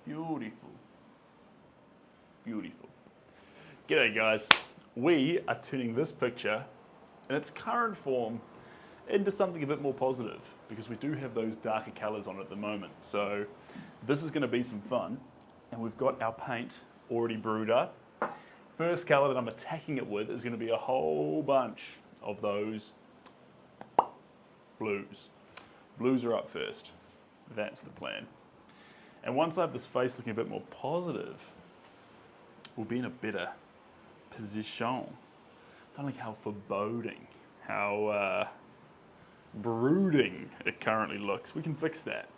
Beautiful. Beautiful. G'day guys. We are turning this picture in its current form into something a bit more positive because we do have those darker colours on at the moment. So this is going to be some fun, and we've got our paint already brewed up. First colour that I'm attacking it with is going to be a whole bunch of those blues. Blues are up first. That's the plan. And once I have this face looking a bit more positive, we'll be in a better position. Don't like how foreboding, how brooding it currently looks. We can fix that.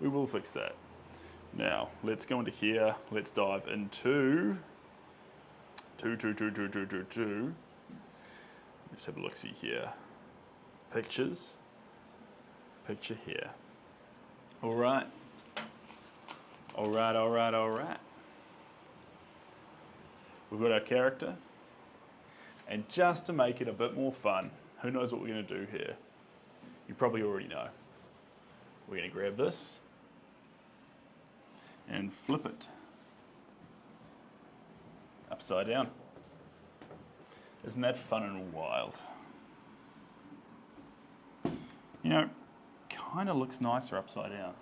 We will fix that. Now, let's go into here. Let's dive into two. Let's have a look-see here. Pictures. Picture here. All right. All right. We've got our character. And just to make it a bit more fun, who knows what we're going to do here? You probably already know. We're going to grab this and flip it upside down. Isn't that fun and wild? You know, kind of looks nicer upside down.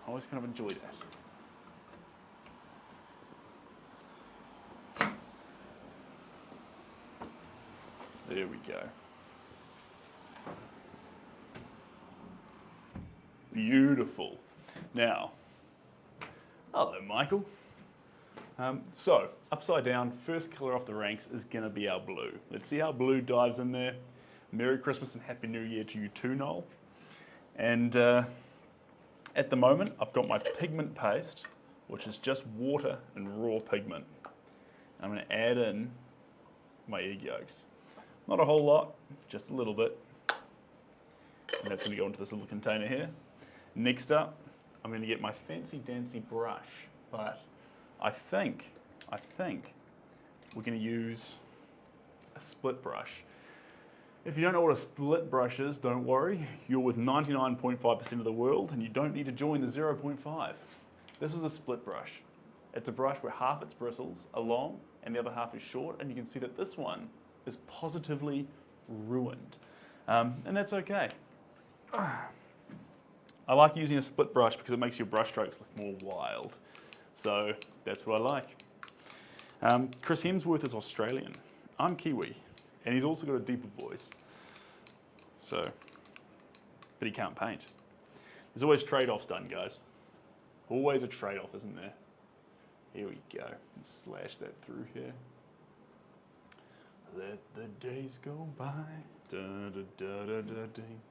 I always kind of enjoy that. There we go. Beautiful. Now, hello, Michael. So, upside down, first colour off the ranks is going to be our blue. Let's see how blue dives in there. Merry Christmas and Happy New Year to you too, Noel. And at the moment, I've got my pigment paste, which is just water and raw pigment. I'm going to add in my egg yolks. Not a whole lot, just a little bit. And that's going to go into this little container here. Next up, I'm going to get my fancy dancy brush, but I think we're going to use a split brush. If you don't know what a split brush is, don't worry. You're with 99.5% of the world and you don't need to join the 0.5. This is a split brush. It's a brush where half its bristles are long and the other half is short, and you can see that this one is positively ruined. And that's okay. I like using a split brush because it makes your brush strokes look more wild. So that's what I like. Chris Hemsworth is Australian. I'm Kiwi. And he's also got a deeper voice. So, but he can't paint. There's always trade-offs done, guys. Always a trade-off, isn't there? Here we go. Let's slash that through here. Let the days go by. Da da da da da ding.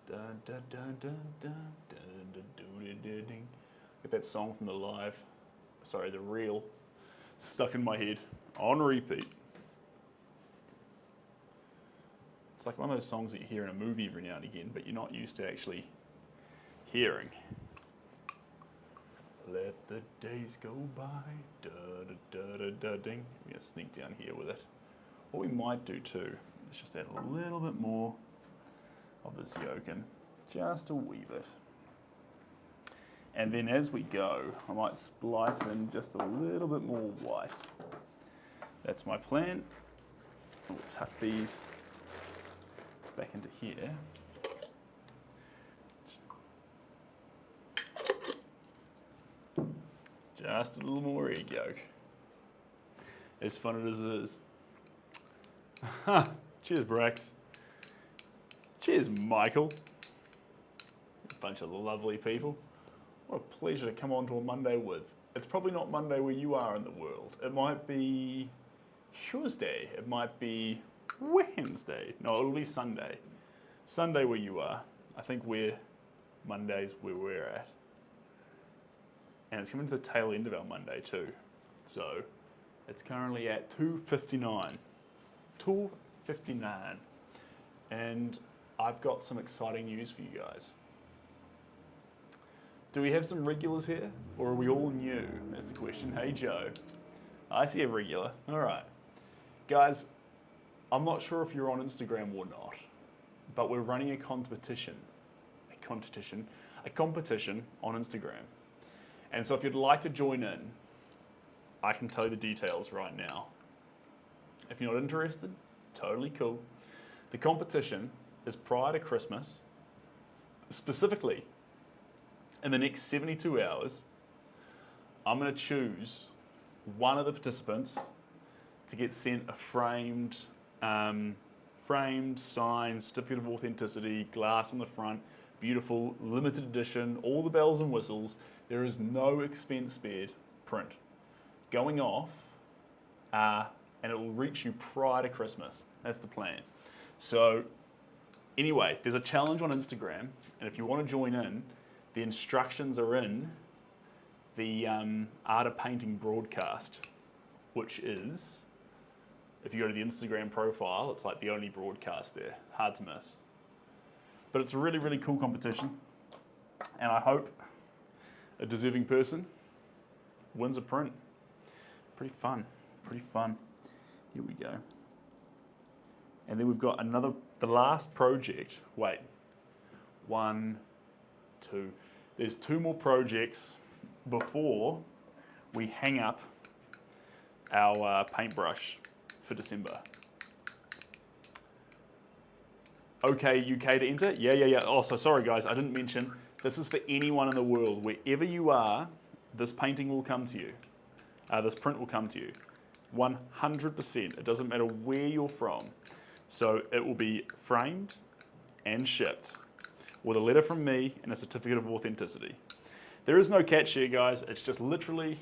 Da da da da da da da da da ding. Get that song from the reel, stuck in my head on repeat. It's like one of those songs that you hear in a movie every now and again, but you're not used to actually hearing. Let the days go by, da da da da da ding. I'm gonna sneak down here with it. What we might do too is just add a little bit more of this yolk in, just a wee bit. And then as we go, I might splice in just a little bit more white. That's my plan. We'll tuck these back into here. Just a little more egg yolk. As fun as it is. Cheers, Brax. Cheers, Michael. A bunch of lovely people. What a pleasure to come on to a Monday with. It's probably not Monday where you are in the world. It might be Tuesday. It might be Wednesday. No, it'll be Sunday. Sunday where you are. I think Monday's where we're at. And it's coming to the tail end of our Monday too. So it's currently at 2:59. 2:59. And I've got some exciting news for you guys. Do we have some regulars here, or are we all new? That's the question. Hey, Joe. I see a regular. All right. Guys, I'm not sure if you're on Instagram or not, but we're running a competition on Instagram. And so if you'd like to join in, I can tell you the details right now. If you're not interested, totally cool. The competition is prior to Christmas. Specifically, in the next 72 hours, I'm going to choose one of the participants to get sent a framed, signed certificate of authenticity, glass on the front, beautiful, limited edition, all the bells and whistles. There is no expense spared print going off, and it will reach you prior to Christmas. That's the plan. So anyway, there's a challenge on Instagram, and if you want to join in, the instructions are in the Art of Painting broadcast, which is, if you go to the Instagram profile, it's like the only broadcast there. Hard to miss. But it's a really, really cool competition, and I hope a deserving person wins a print. Pretty fun, pretty fun. Here we go. And then we've got another, the last project. Wait, 1, 2. There's 2 more projects before we hang up our paintbrush for December. Okay, UK to enter? Yeah. Oh, so sorry guys, I didn't mention, this is for anyone in the world. Wherever you are, this painting will come to you. This print will come to you. 100%. It doesn't matter where you're from. So it will be framed and shipped with a letter from me and a certificate of authenticity. There is no catch here, guys. It's just literally,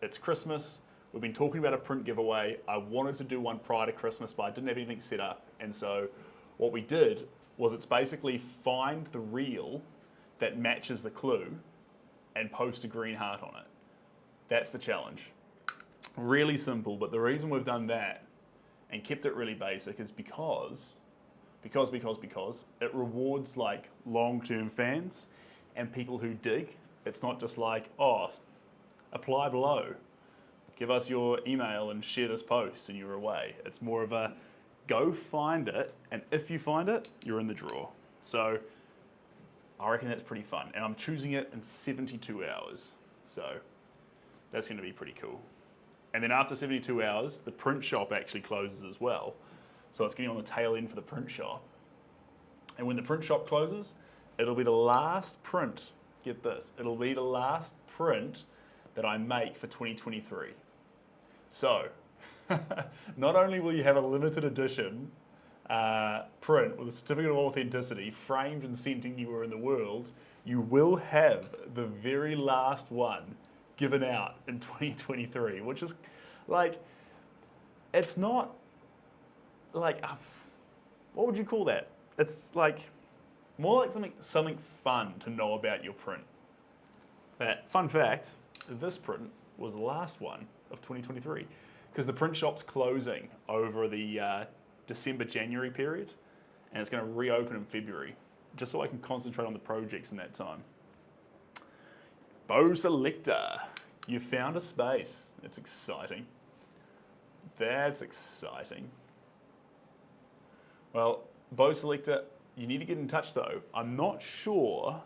it's Christmas. We've been talking about a print giveaway. I wanted to do one prior to Christmas, but I didn't have anything set up. And so what we did was, it's basically find the reel that matches the clue and post a green heart on it. That's the challenge. Really simple, but the reason we've done that and kept it really basic is because it rewards like long-term fans and people who dig. It's not just like, oh, apply below, give us your email and share this post and you're away. It's more of a go find it, and if you find it, you're in the draw. So I reckon that's pretty fun, and I'm choosing it in 72 hours. So that's going to be pretty cool. And then after 72 hours, the print shop actually closes as well. So it's getting on the tail end for the print shop. And when the print shop closes, it'll be the last print, get this, it'll be the last print that I make for 2023. So, not only will you have a limited edition print with a certificate of authenticity framed and sent anywhere in the world, you will have the very last one given out in 2023, which is like, it's not like, what would you call that? It's like more like something fun to know about your print. But fun fact, this print was the last one of 2023 because the print shop's closing over the December-January period, and it's going to reopen in February, just so I can concentrate on the projects in that time. Bow Selector, you found a space. That's exciting. That's exciting. Well, Bow Selector, you need to get in touch though. I'm not sure.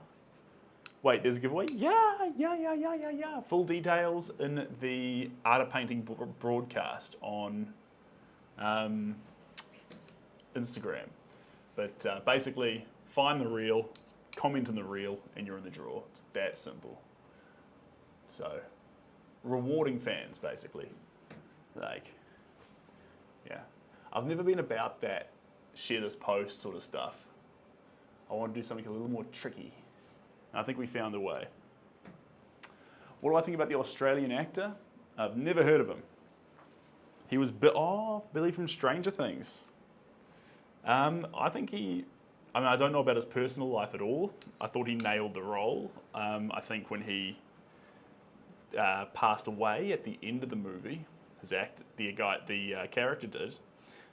Wait, there's a giveaway? Yeah. Full details in the Art of Painting broadcast on Instagram. But basically, find the reel, comment on the reel, and you're in the draw. It's that simple. So, rewarding fans, basically. Like, yeah. I've never been about that share this post sort of stuff. I want to do something a little more tricky. I think we found a way. What do I think about the Australian actor? I've never heard of him. He was Billy from Stranger Things. I think I don't know about his personal life at all. I thought he nailed the role. I think when he passed away at the end of the movie, the character did,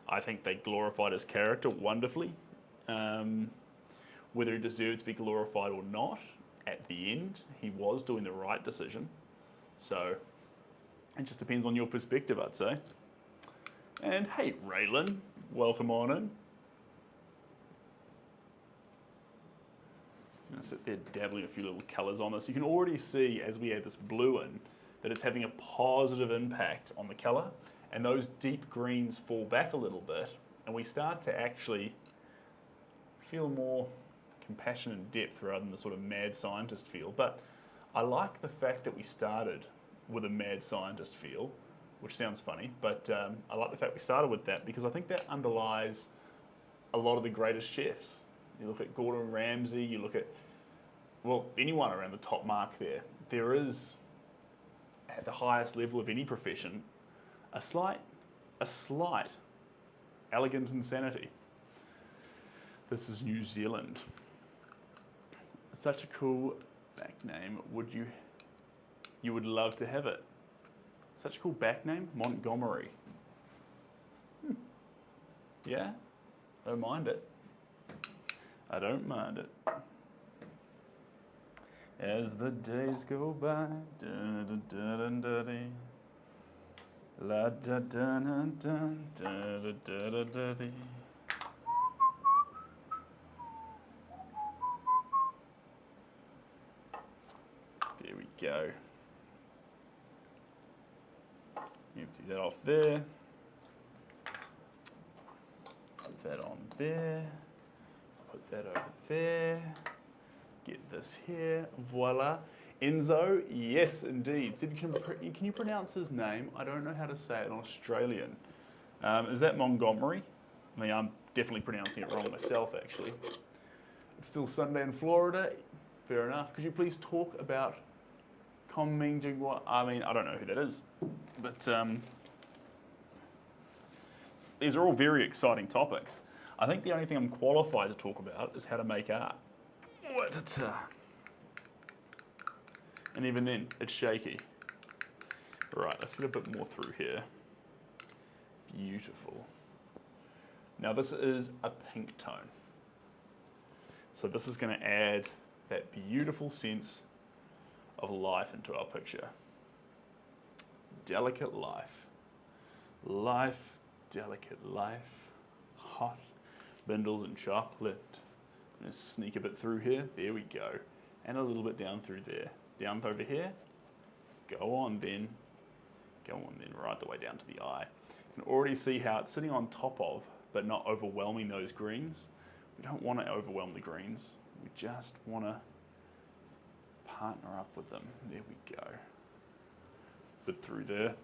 I think they glorified his character wonderfully. Whether he deserved to be glorified or not, at the end, he was doing the right decision. So, it just depends on your perspective, I'd say. And hey, Raylan, welcome on in. going to sit there dabbling a few little colours on this. You can already see as we add this blue in that it's having a positive impact on the colour, and those deep greens fall back a little bit and we start to actually feel more compassion and depth rather than the sort of mad scientist feel. But I like the fact that we started with a mad scientist feel, which sounds funny, but I like the fact we started with that because I think that underlies a lot of the greatest chefs. You look at Gordon Ramsay, you look at, well, anyone around the top mark there. There is, at the highest level of any profession, a slight elegant insanity. This is New Zealand. Such a cool back name. You would love to have it. Such a cool back name, Montgomery. Yeah, don't mind it. I don't mind it. As the days go by, da da da da da da, la da da da da da da da da da. There we go. Empty that off there. Put that on there. Put that over there. Get this here. Voila. Enzo, yes indeed. Sid, can you pronounce his name? I don't know how to say it in Australian. Is that Montgomery? I mean, I'm definitely pronouncing it wrong myself, actually. It's still Sunday in Florida. Fair enough. Could you please talk about Kong Ming Jingwa? I mean, I don't know who that is. But these are all very exciting topics. I think the only thing I'm qualified to talk about is how to make art. And even then, it's shaky. Right, let's get a bit more through here. Beautiful. Now this is a pink tone. So this is going to add that beautiful sense of life into our picture. Delicate life. Life, delicate life. Hot. Bindles and chocolate. I'm going to sneak a bit through here. There we go. And a little bit down through there. Down over here. Go on then. Go on then, right the way down to the eye. You can already see how it's sitting on top of, but not overwhelming those greens. We don't want to overwhelm the greens. We just want to partner up with them. There we go. Bit through there.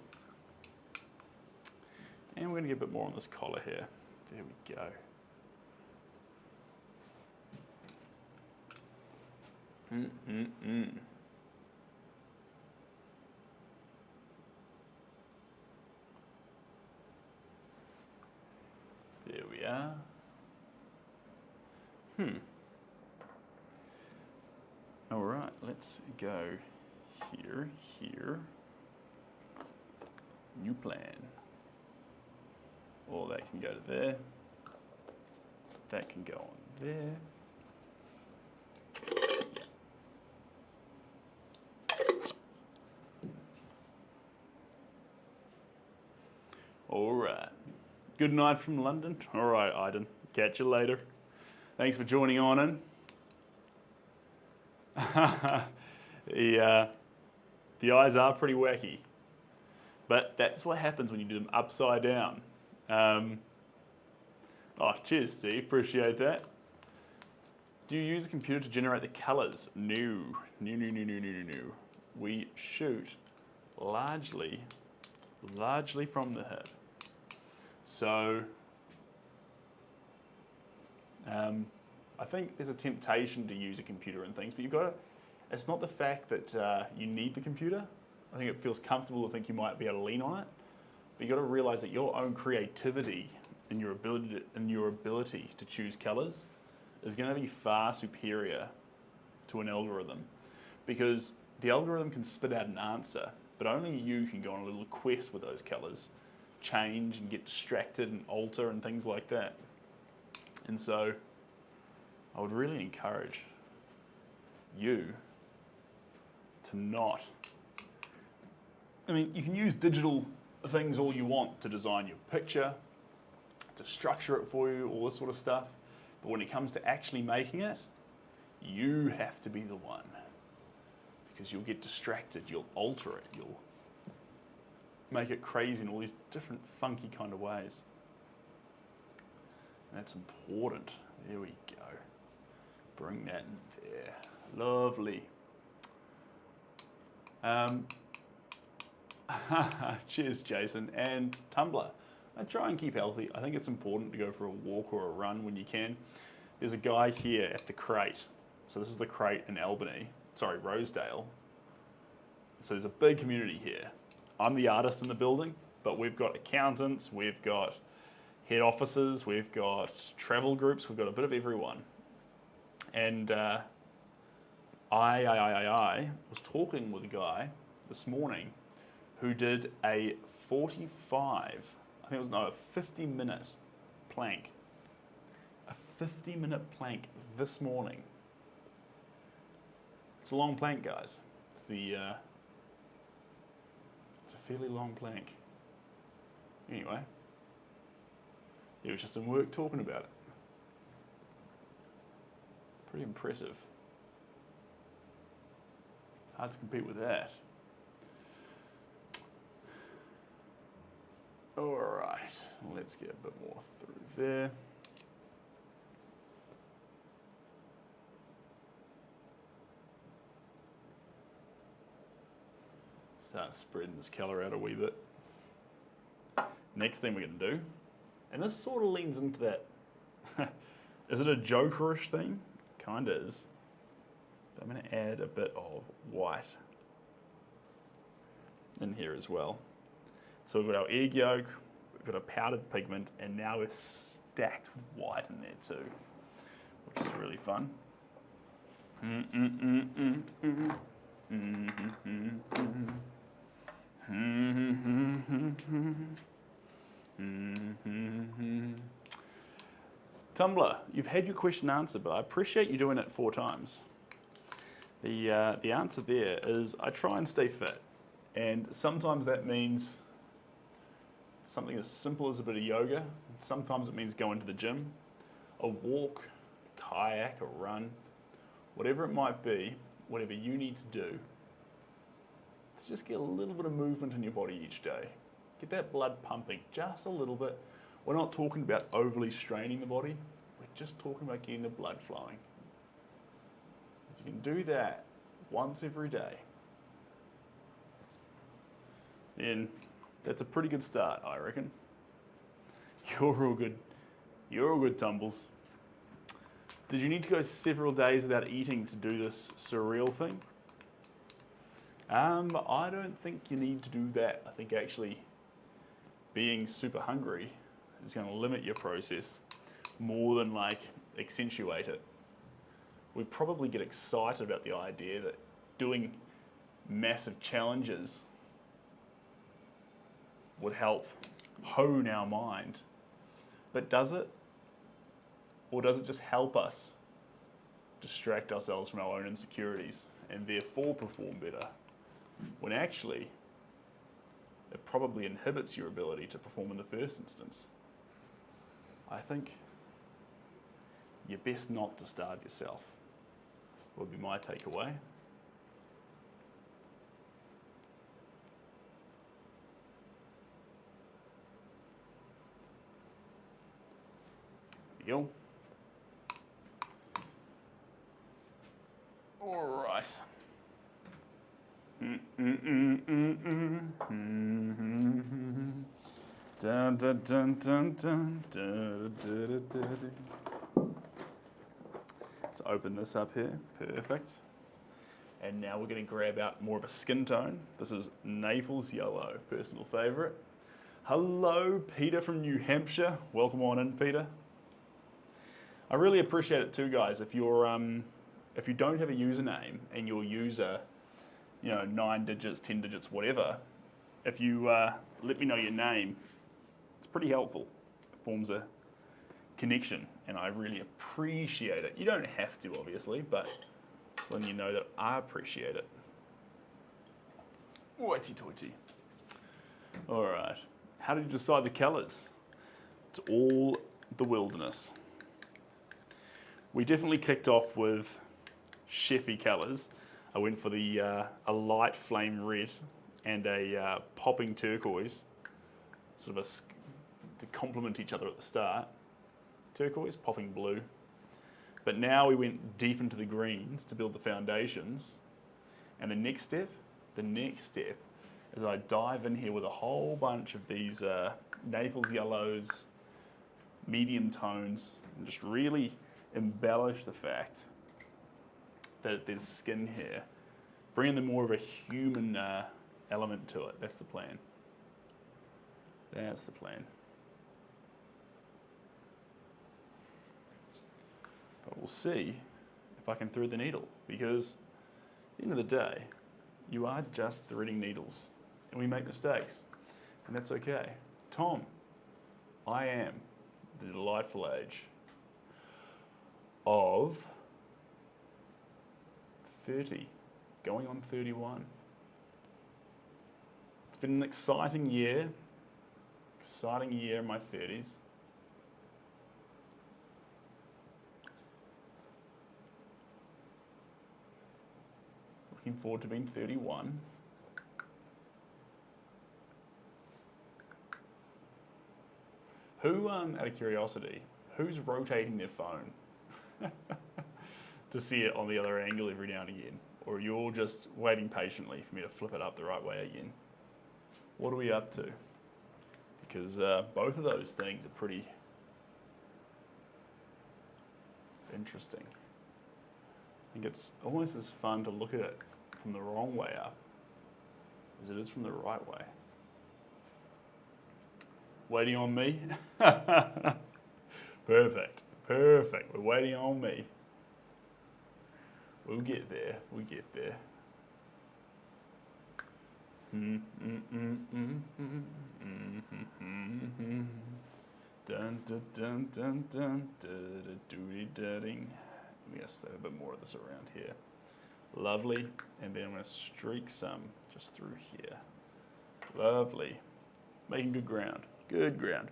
And we're going to get a bit more on this collar here. There we go. There we are. All right, let's go here, here. New plan. All that can go to there. That can go on there. All right. Good night from London. All right, Aiden. Catch you later. Thanks for joining on in. The eyes are pretty wacky, but that's what happens when you do them upside down. Oh, cheers, Steve. Appreciate that. Do you use a computer to generate the colors? No. We shoot largely from the hip. So I think there's a temptation to use a computer and things, but you've got to, it's not the fact that you need the computer. I think it feels comfortable to think you might be able to lean on it, but you've got to realize that your own creativity and your ability to choose colors is going to be far superior to an algorithm, because the algorithm can spit out an answer, but only you can go on a little quest with those colors, change and get distracted and alter and things like that. And so I would really encourage you to not, I mean, you can use digital things all you want to design your picture, to structure it for you, all this sort of stuff. But when it comes to actually making it, You have to be the one. Because you'll get distracted, you'll alter it, you'll make it crazy in all these different funky kind of ways. And that's important. There we go. Bring that in there. Lovely. Cheers, Jason. And Tumblr. I try and keep healthy. I think it's important to go for a walk or a run when you can. There's a guy here at the Crate. So this is the Crate in Rosedale. So there's a big community here. I'm the artist in the building, but we've got accountants, we've got head offices, we've got travel groups, we've got a bit of everyone. And I was talking with a guy this morning who did a 50-minute plank. A 50-minute plank this morning. It's a long plank, guys. It's a fairly long plank. Anyway, he was just in work talking about it. Pretty impressive. Hard to compete with that. All right, let's get a bit more through there. Start spreading this colour out a wee bit. Next thing we're going to do, and this sort of leans into that, is it a Jokerish thing? Kind of is. But I'm going to add a bit of white in here as well. So we've got our egg yolk, we've got a powdered pigment, and now we're stacked with white in there too, which is really fun. Tumblr, you've had your question answered, but I appreciate you doing it 4 times. The answer there is I try and stay fit, and sometimes that means something as simple as a bit of yoga. Sometimes it means going to the gym, a walk, kayak, a run, whatever it might be, whatever you need to do to just get a little bit of movement in your body each day. Get that blood pumping just a little bit. We're not talking about overly straining the body. We're just talking about getting the blood flowing. If you can do that once every day, then that's a pretty good start, I reckon. You're all good. You're all good, Tumbles. Did you need to go several days without eating to do this surreal thing? I don't think you need to do that. I think actually being super hungry is going to limit your process more than like accentuate it. We probably get excited about the idea that doing massive challenges would help hone our mind. But does it? Or does it just help us distract ourselves from our own insecurities and therefore perform better? When actually, it probably inhibits your ability to perform in the first instance. I think you're best not to starve yourself, would be my takeaway. There you go. All right. Dun, dun, dun, dun, dun, dun, dun, dun. Let's open this up here. Perfect. And now we're going to grab out more of a skin tone. This is Naples Yellow, personal favorite. Hello, Peter from New Hampshire. Welcome on in, Peter. I really appreciate it too, guys. If you don't have a username and your user, 9 digits, 10 digits, whatever, if you let me know your name, it's pretty helpful. It forms a connection, and I really appreciate it. You don't have to, obviously, but just letting you know that I appreciate it. Hoity-toity. All right. How did you decide the colours? It's all the wilderness. We definitely kicked off with chefy colours. I went for the a light flame red and a popping turquoise, sort of to complement each other at the start. Turquoise, popping blue. But now we went deep into the greens to build the foundations. And the next step is I dive in here with a whole bunch of these Naples yellows, medium tones, and just really embellish the fact that there's skin here. Bringing the more of a human element to it. That's the plan. That's the plan. But we'll see if I can thread the needle, because at the end of the day, you are just threading needles, and we make mistakes, and that's okay. Tom, I am the delightful age of 30, going on 31. It's been an exciting year in my 30s. Looking forward to being 31. Who, out of curiosity, who's rotating their phone to see it on the other angle every now and again? Or are you all just waiting patiently for me to flip it up the right way again? What are we up to? Because both of those things are pretty interesting. I think it's almost as fun to look at it from the wrong way up as it is from the right way. Waiting on me? Perfect. We're waiting on me. We'll get there. Dun dun dun dun dun doody dudding. I'm gonna save a bit more of this around here. Lovely. And then I'm gonna streak some just through here. Lovely. Making good ground. Good ground.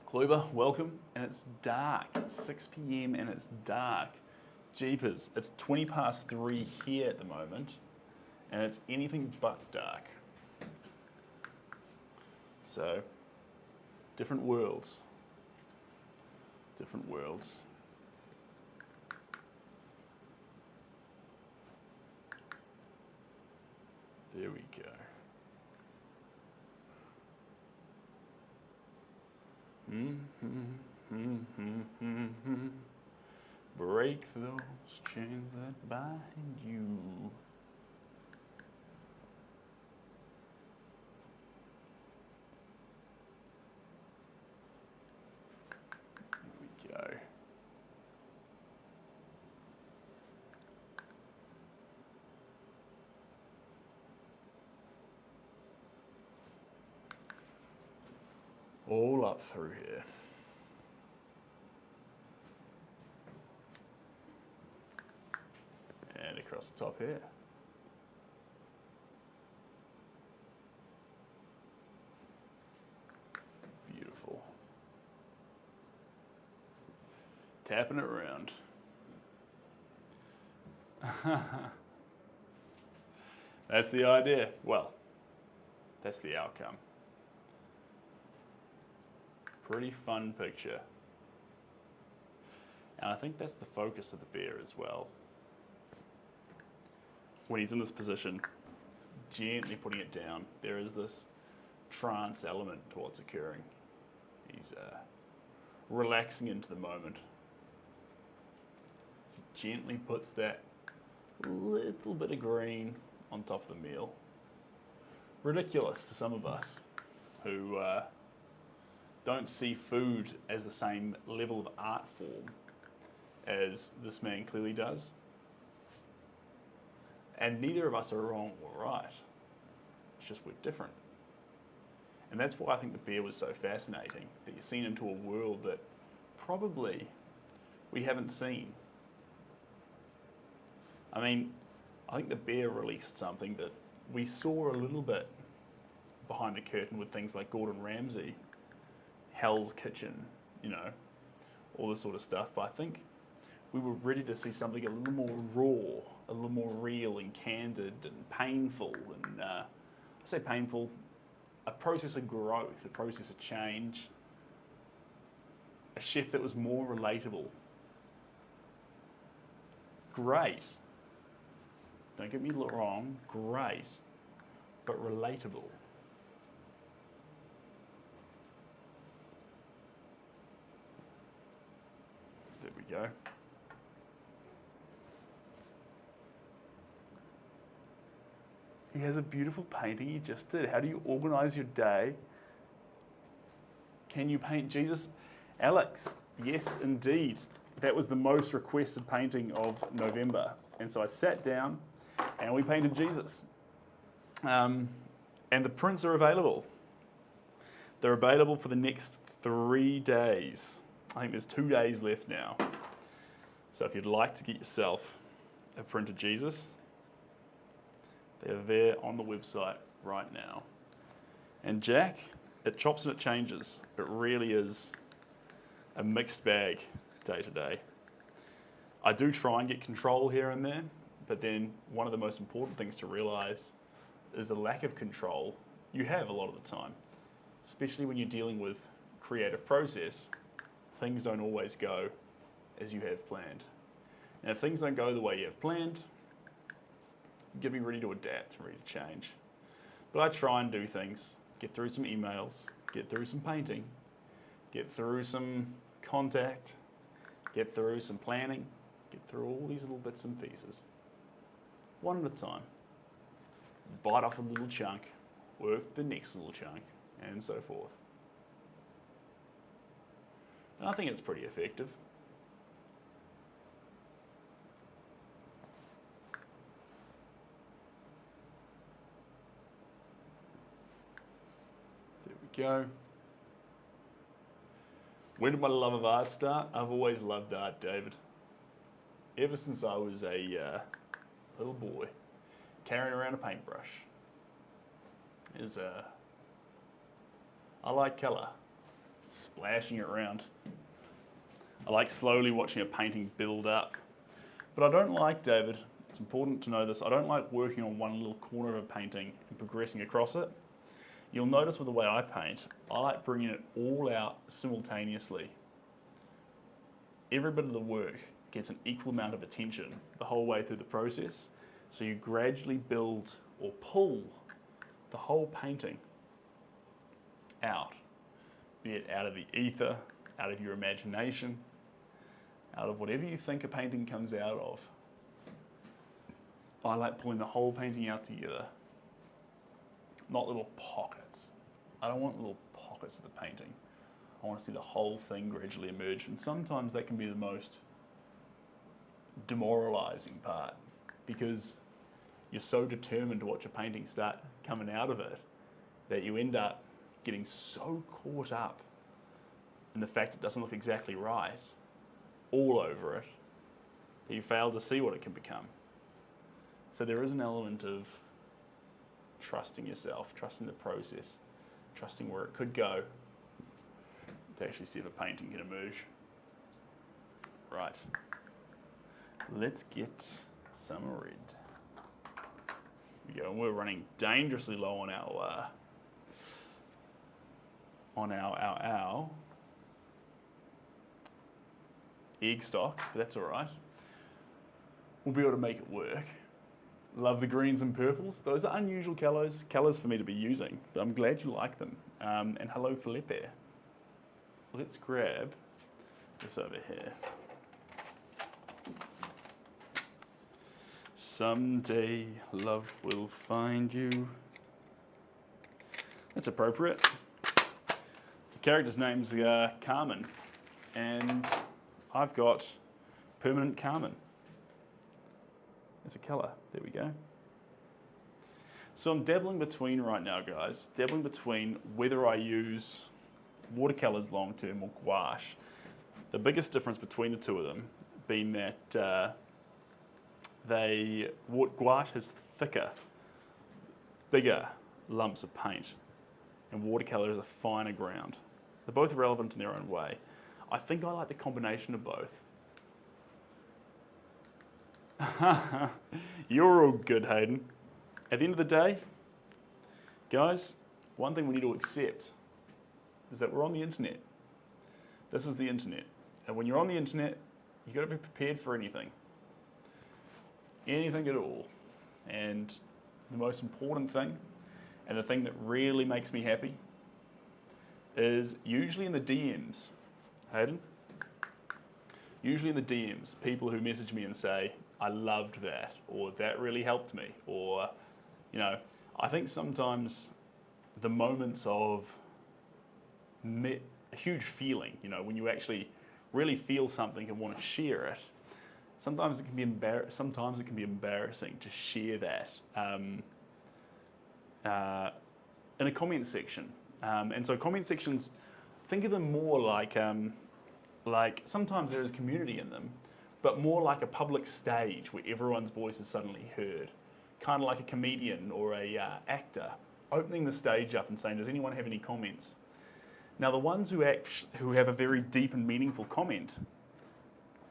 Kluber, welcome. And it's dark. It's 6 p.m. and it's dark. Jeepers. It's 20 past 3 here at the moment. And it's anything but dark. So, different worlds. Different worlds. There we go. Break those chains that bind you. There we go. All up through here. And across the top here. Beautiful. Tapping it around. That's the idea. Well, that's the outcome. Pretty fun picture. And I think that's the focus of the bear as well. When he's in this position, gently putting it down, there is this trance element to what's occurring. He's relaxing into the moment. He gently puts that little bit of green on top of the meal. Ridiculous for some of us who don't see food as the same level of art form as this man clearly does. And neither of us are wrong or right. It's just we're different. And that's why I think the bear was so fascinating, that you're seen into a world that probably we haven't seen. I mean, I think the bear released something that we saw a little bit behind the curtain with things like Gordon Ramsay, Hell's Kitchen, you know, all this sort of stuff. But I think we were ready to see something a little more raw, a little more real and candid and painful. And I say painful, a process of growth, a process of change, a chef that was more relatable. Great. Don't get me wrong, great, but relatable. There we go. He has a beautiful painting he just did. How do you organize your day? Can you paint Jesus? Alex, yes, indeed. That was the most requested painting of November. And so I sat down and we painted Jesus. And the prints are available. They're available for the next 3 days. I think there's 2 days left now. So if you'd like to get yourself a print of Jesus, they're there on the website right now. And Jack, it chops and it changes. It really is a mixed bag day to day. I do try and get control here and there, but then one of the most important things to realize is the lack of control you have a lot of the time, especially when you're dealing with creative process. Things don't always go as you have planned. And if things don't go the way you have planned, you're going to be ready to adapt, ready to change. But I try and do things, get through some emails, get through some painting, get through some contact, get through some planning, get through all these little bits and pieces. One at a time. Bite off a little chunk, work the next little chunk, and so forth. And I think it's pretty effective. There we go. When did my love of art start? I've always loved art, David. Ever since I was a little boy, carrying around a paintbrush. I like colour, splashing it around. I like slowly watching a painting build up. But I don't like, David, it's important to know this, I don't like working on one little corner of a painting and progressing across it. You'll notice with the way I paint, I like bringing it all out simultaneously. Every bit of the work gets an equal amount of attention the whole way through the process, so you gradually build or pull the whole painting out, be it out of the ether, out of your imagination, out of whatever you think a painting comes out of. I like pulling the whole painting out together, not little pockets. I don't want little pockets of the painting. I want to see the whole thing gradually emerge, and sometimes that can be the most demoralizing part, because you're so determined to watch a painting start coming out of it that you end up getting so caught up in the fact it doesn't look exactly right all over it that you fail to see what it can become. So there is an element of trusting yourself, trusting the process, trusting where it could go to actually see if a painting can emerge. Right. Let's get some red. Here we go. And we're running dangerously low on our egg stocks, but that's all right. We'll be able to make it work. Love the greens and purples. Those are unusual colours for me to be using, but I'm glad you like them. And hello, Felipe. Let's grab this over here. Someday love will find you. That's appropriate. The character's name's Carmen, and I've got Permanent Carmen. It's a colour. There we go. So I'm dabbling between right now, guys. Dabbling between whether I use watercolours long term or gouache. The biggest difference between the two of them being that gouache has thicker, bigger lumps of paint, and watercolour is a finer ground. They're both relevant in their own way. I think I like the combination of both. You're all good, Hayden. At the end of the day, guys, one thing we need to accept is that we're on the internet. This is the internet. And when you're on the internet, you've got to be prepared for anything. Anything at all. And the most important thing, and the thing that really makes me happy, is usually in the DMs, Hayden, usually in the DMs, people who message me and say, I loved that, or that really helped me, or, I think sometimes the moments of a huge feeling, when you actually really feel something and want to share it, sometimes it can be embarrassing to share that in a comment section. And so comment sections, think of them more like sometimes there is community in them, but more like a public stage where everyone's voice is suddenly heard. Kind of like a comedian or a actor opening the stage up and saying, does anyone have any comments? Now the ones who have a very deep and meaningful comment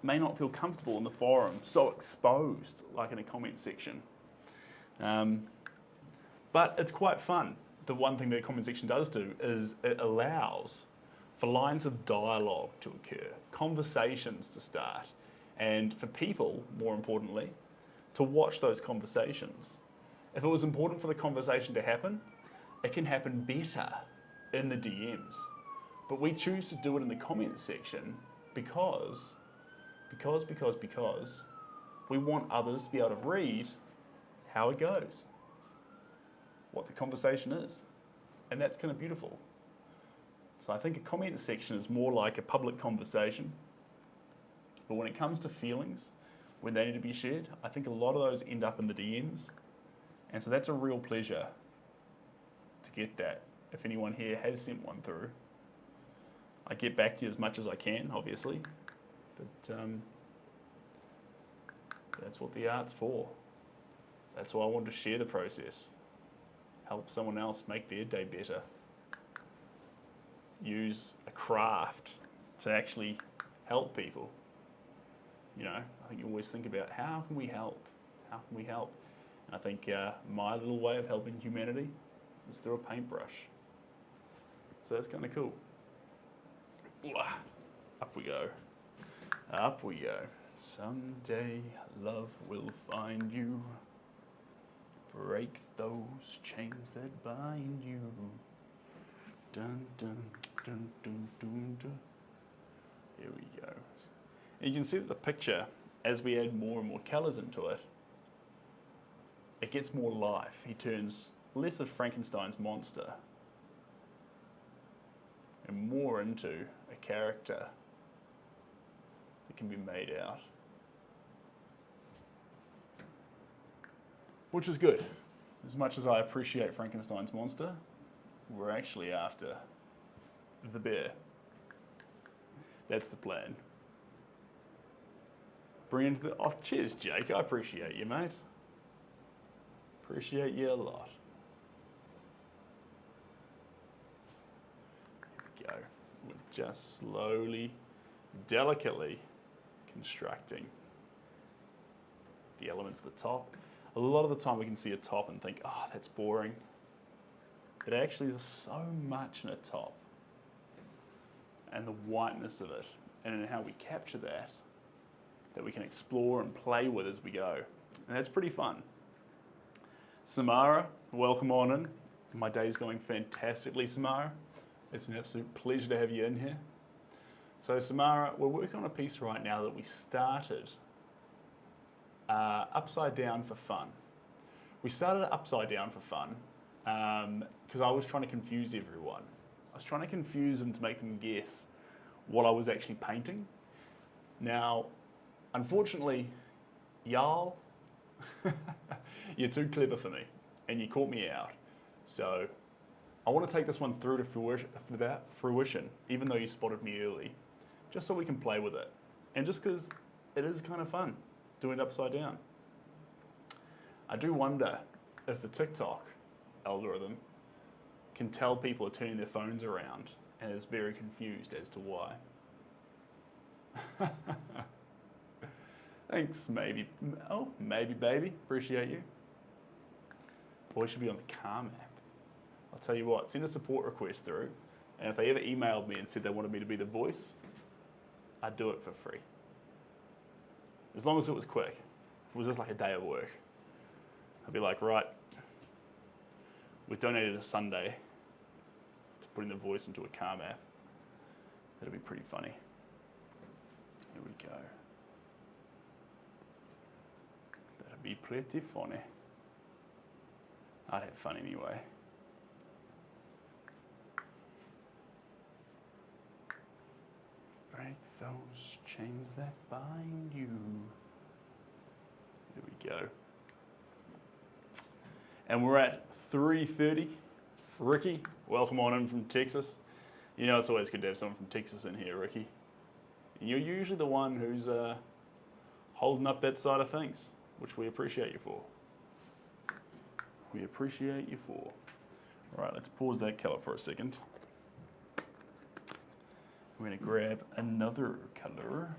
may not feel comfortable in the forum, so exposed like in a comment section. But it's quite fun. The one thing that a comment section does do is it allows for lines of dialogue to occur, conversations to start, and for people, more importantly, to watch those conversations. If it was important for the conversation to happen, it can happen better in the DMs. But we choose to do it in the comments section because we want others to be able to read how it goes, what the conversation is. And that's kind of beautiful. So I think a comment section is more like a public conversation. But when it comes to feelings, when they need to be shared, I think a lot of those end up in the DMs. And so that's a real pleasure to get that. If anyone here has sent one through, I get back to you as much as I can, obviously. But that's what the art's for. That's why I want to share the process. Help someone else make their day better. Use a craft to actually help people. I think you always think about how can we help? How can we help? And I think my little way of helping humanity is through a paintbrush. So that's kind of cool. Up we go. Up we go. Someday love will find you. Break those chains that bind you. Dun dun dun dun dun dun. Here we go. And you can see that the picture, as we add more and more colours into it, it gets more life. He turns less of Frankenstein's monster and more into a character that can be made out. Which is good. As much as I appreciate Frankenstein's monster, we're actually after the bear. That's the plan. Bring into the... Oh, cheers, Jake. I appreciate you, mate. Appreciate you a lot. Here we go. We're just slowly, delicately constructing the elements at the top. A lot of the time we can see a top and think, oh, that's boring. But actually there's so much in a top. And the whiteness of it, and in how we capture that we can explore and play with as we go. And that's pretty fun. Samara, welcome on in. My day's going fantastically, Samara. It's an absolute pleasure to have you in here. So Samara, we're working on a piece right now that we started upside down for fun. We started it upside down for fun because I was trying to confuse everyone. I was trying to confuse them to make them guess what I was actually painting. Now, unfortunately, y'all, you're too clever for me and you caught me out. So I want to take this one through to fruition, even though you spotted me early, just so we can play with it. And just because it is kind of fun doing it upside down. I do wonder if the TikTok algorithm can tell people are turning their phones around and is very confused as to why. Thanks, maybe. Oh, maybe, baby. Appreciate you. Voice should be on the Calm app. I'll tell you what, send a support request through, and if they ever emailed me and said they wanted me to be the voice, I'd do it for free. As long as it was quick. If it was just like a day of work, I'd be like, right, we've donated a Sunday to putting the voice into a Calm app. That'd be pretty funny. Here we go. That'd be pretty funny. I'd have fun anyway. Break those chains that bind you. There we go. And we're at 3:30. Ricky, welcome on in from Texas. You know it's always good to have someone from Texas in here, Ricky. And you're usually the one who's holding up that side of things, which we appreciate you for. We appreciate you for. All right, let's pause that colour for a second. We're going to grab another colour.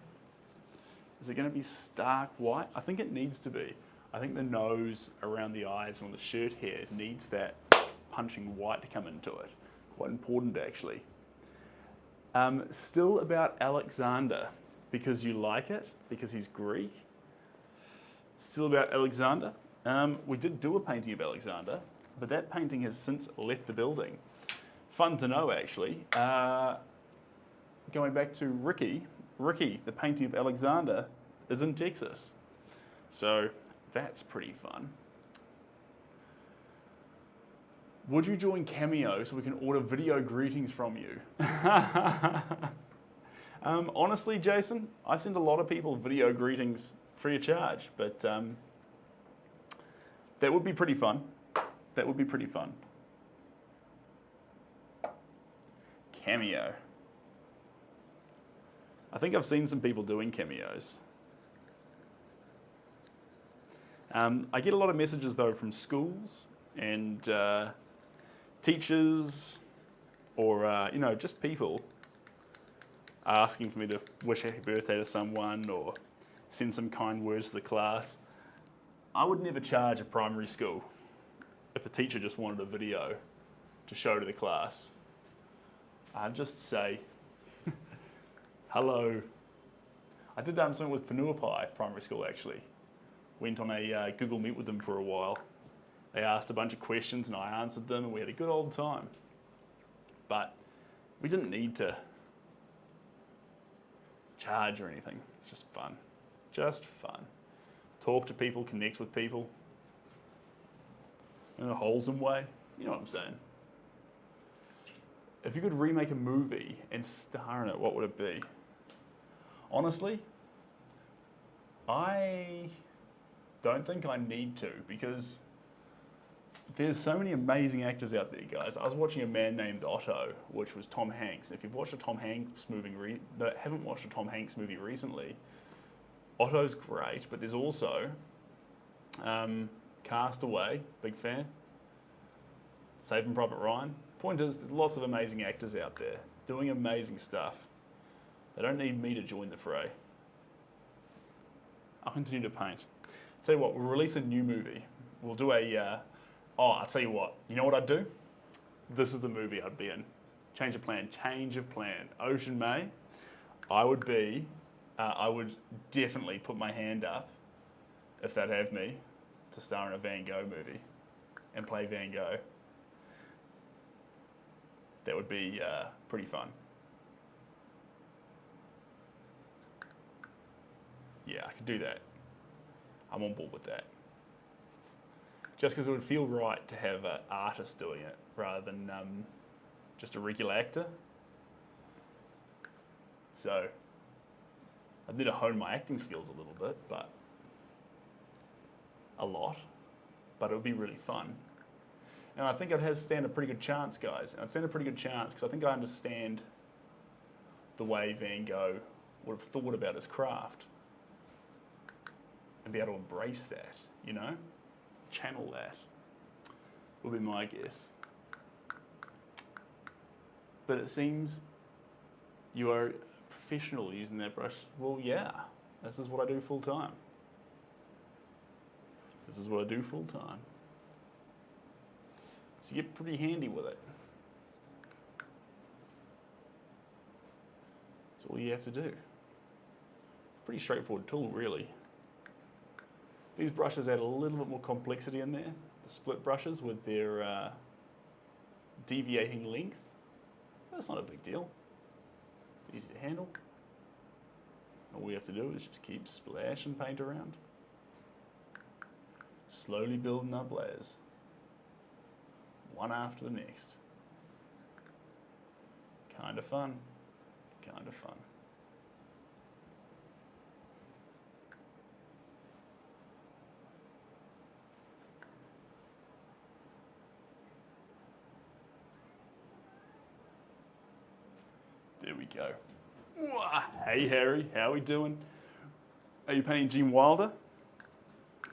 Is it going to be stark white? I think it needs to be. I think the nose around the eyes and on the shirt here needs that punching white to come into it. Quite important, actually. Still about Alexander, because you like it, because he's Greek. Still about Alexander. We did do a painting of Alexander, but that painting has since left the building. Fun to know, actually. Going back to Ricky, the painting of Alexander is in Texas. So that's pretty fun. Would you join Cameo so we can order video greetings from you? Honestly, Jason, I send a lot of people video greetings free of charge, but that would be pretty fun. That would be pretty fun. Cameo. I think I've seen some people doing cameos. I get a lot of messages though from schools and teachers, or just people asking for me to wish happy birthday to someone or send some kind words to the class. I would never charge a primary school if a teacher just wanted a video to show to the class. I'd just say, hello. I did something with Panuapai Primary School actually. Went on a Google Meet with them for a while. They asked a bunch of questions and I answered them and we had a good old time. But we didn't need to charge or anything. It's just fun. Just fun. Talk to people, connect with people. In a wholesome way. You know what I'm saying. If you could remake a movie and star in it, what would it be? Honestly, I don't think I need to, because there's so many amazing actors out there, guys. I was watching A Man Named Otto, which was Tom Hanks. If you've watched a Tom Hanks movie, haven't watched a Tom Hanks movie recently, Otto's great, but there's also Castaway, big fan. Saving Private Ryan. Point is, there's lots of amazing actors out there doing amazing stuff. They don't need me to join the fray. I'll continue to paint. Tell you what, we'll release a new movie. We'll do I'll tell you what. You know what I'd do? This is the movie I'd be in. Change of plan. Ocean May. I would definitely put my hand up, if they'd have me, to star in a Van Gogh movie and play Van Gogh. That would be pretty fun. Yeah, I could do that. I'm on board with that. Just because it would feel right to have an artist doing it rather than just a regular actor. So I'd need to hone my acting skills a little bit, but it would be really fun. And I think I'd stand a pretty good chance, guys. And I'd stand a pretty good chance because I think I understand the way Van Gogh would have thought about his craft and be able to embrace that, you know? Channel that would be my guess. But it seems you are a professional using that brush. Well, yeah, This is what I do full time. This is what I do full time. So you get pretty handy with it. That's all you have to do. Pretty straightforward tool, really. These brushes add a little bit more complexity in there. The split brushes with their deviating length. That's not a big deal. It's easy to handle. All we have to do is just keep splashing paint around. Slowly building up layers. One after the next. Kind of fun. Kind of fun. There we go. Hey Harry, how we doing? Are you painting Gene Wilder?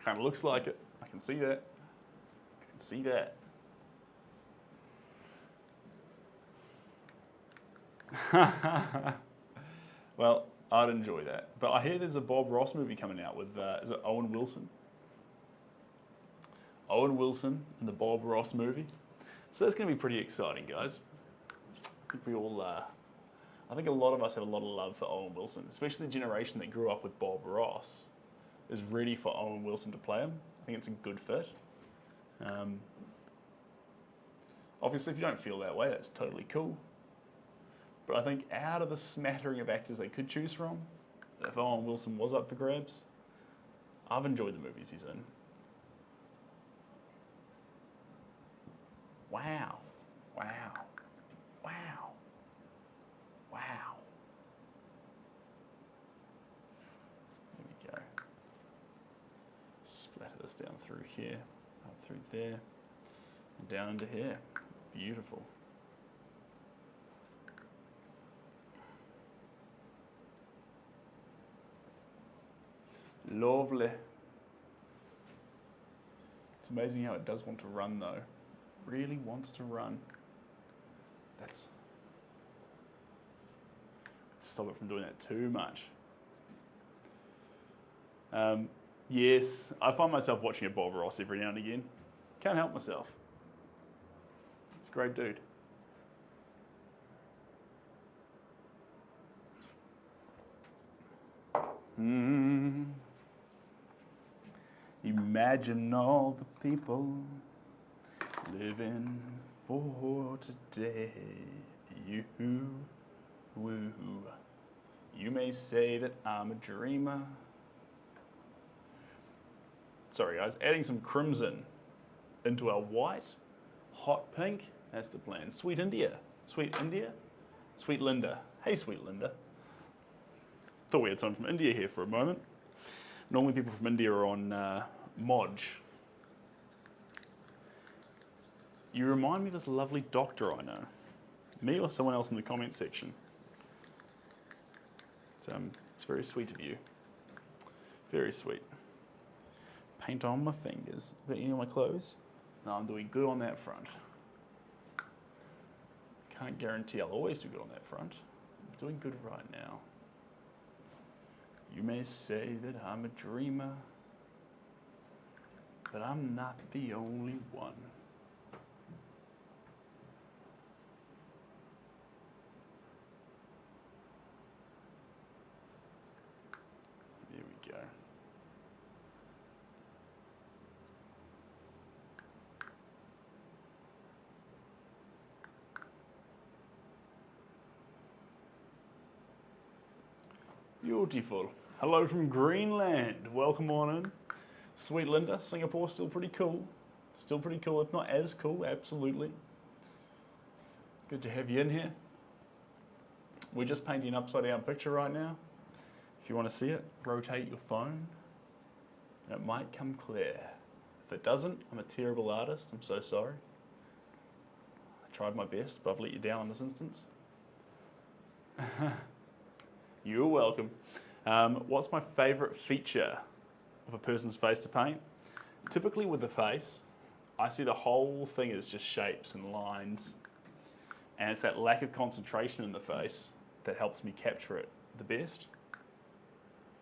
Kind of looks like it. I can see that. I can see that. Well, I'd enjoy that. But I hear there's a Bob Ross movie coming out with, is it Owen Wilson? Owen Wilson in the Bob Ross movie. So that's going to be pretty exciting, guys. I think we all, I think a lot of us have a lot of love for Owen Wilson, especially the generation that grew up with Bob Ross is ready for Owen Wilson to play him. I think it's a good fit. Obviously, if you don't feel that way, that's totally cool. But I think out of the smattering of actors they could choose from, if Owen Wilson was up for grabs, I've enjoyed the movies he's in. Wow. Wow. Wow. Wow. There we go. Splatter this down through here, up through there, and down into here. Beautiful. Lovely. It's amazing how it does want to run though. Really wants to run. That's stop it from doing that too much. Yes, I find myself watching a Bob Ross every now and again. Can't help myself. He's a great dude. Imagine all the people living for today. Woo. You may say that I'm a dreamer. Sorry guys, adding some crimson into our white, hot pink. That's the plan. Sweet India. Sweet India? Sweet Linda. Hey Sweet Linda. Thought we had someone from India here for a moment. Normally people from India are on Modge. You remind me of this lovely doctor I know. Me or someone else in the comment section. It's very sweet of you. Very sweet. Paint on my fingers. Got any on my clothes? No, I'm doing good on that front. Can't guarantee I'll always do good on that front. I'm doing good right now. You may say that I'm a dreamer, but I'm not the only one. There we go. Beautiful. Hello from Greenland. Welcome on in. Sweet Linda, Singapore still pretty cool. Still pretty cool, if not as cool, absolutely. Good to have you in here. We're just painting an upside down picture right now. If you want to see it, rotate your phone and it might come clear. If it doesn't, I'm a terrible artist, I'm so sorry. I tried my best, but I've let you down in this instance. You're welcome. What's my favorite feature of a person's face to paint? Typically with the face, I see the whole thing as just shapes and lines. And it's that lack of concentration in the face that helps me capture it the best.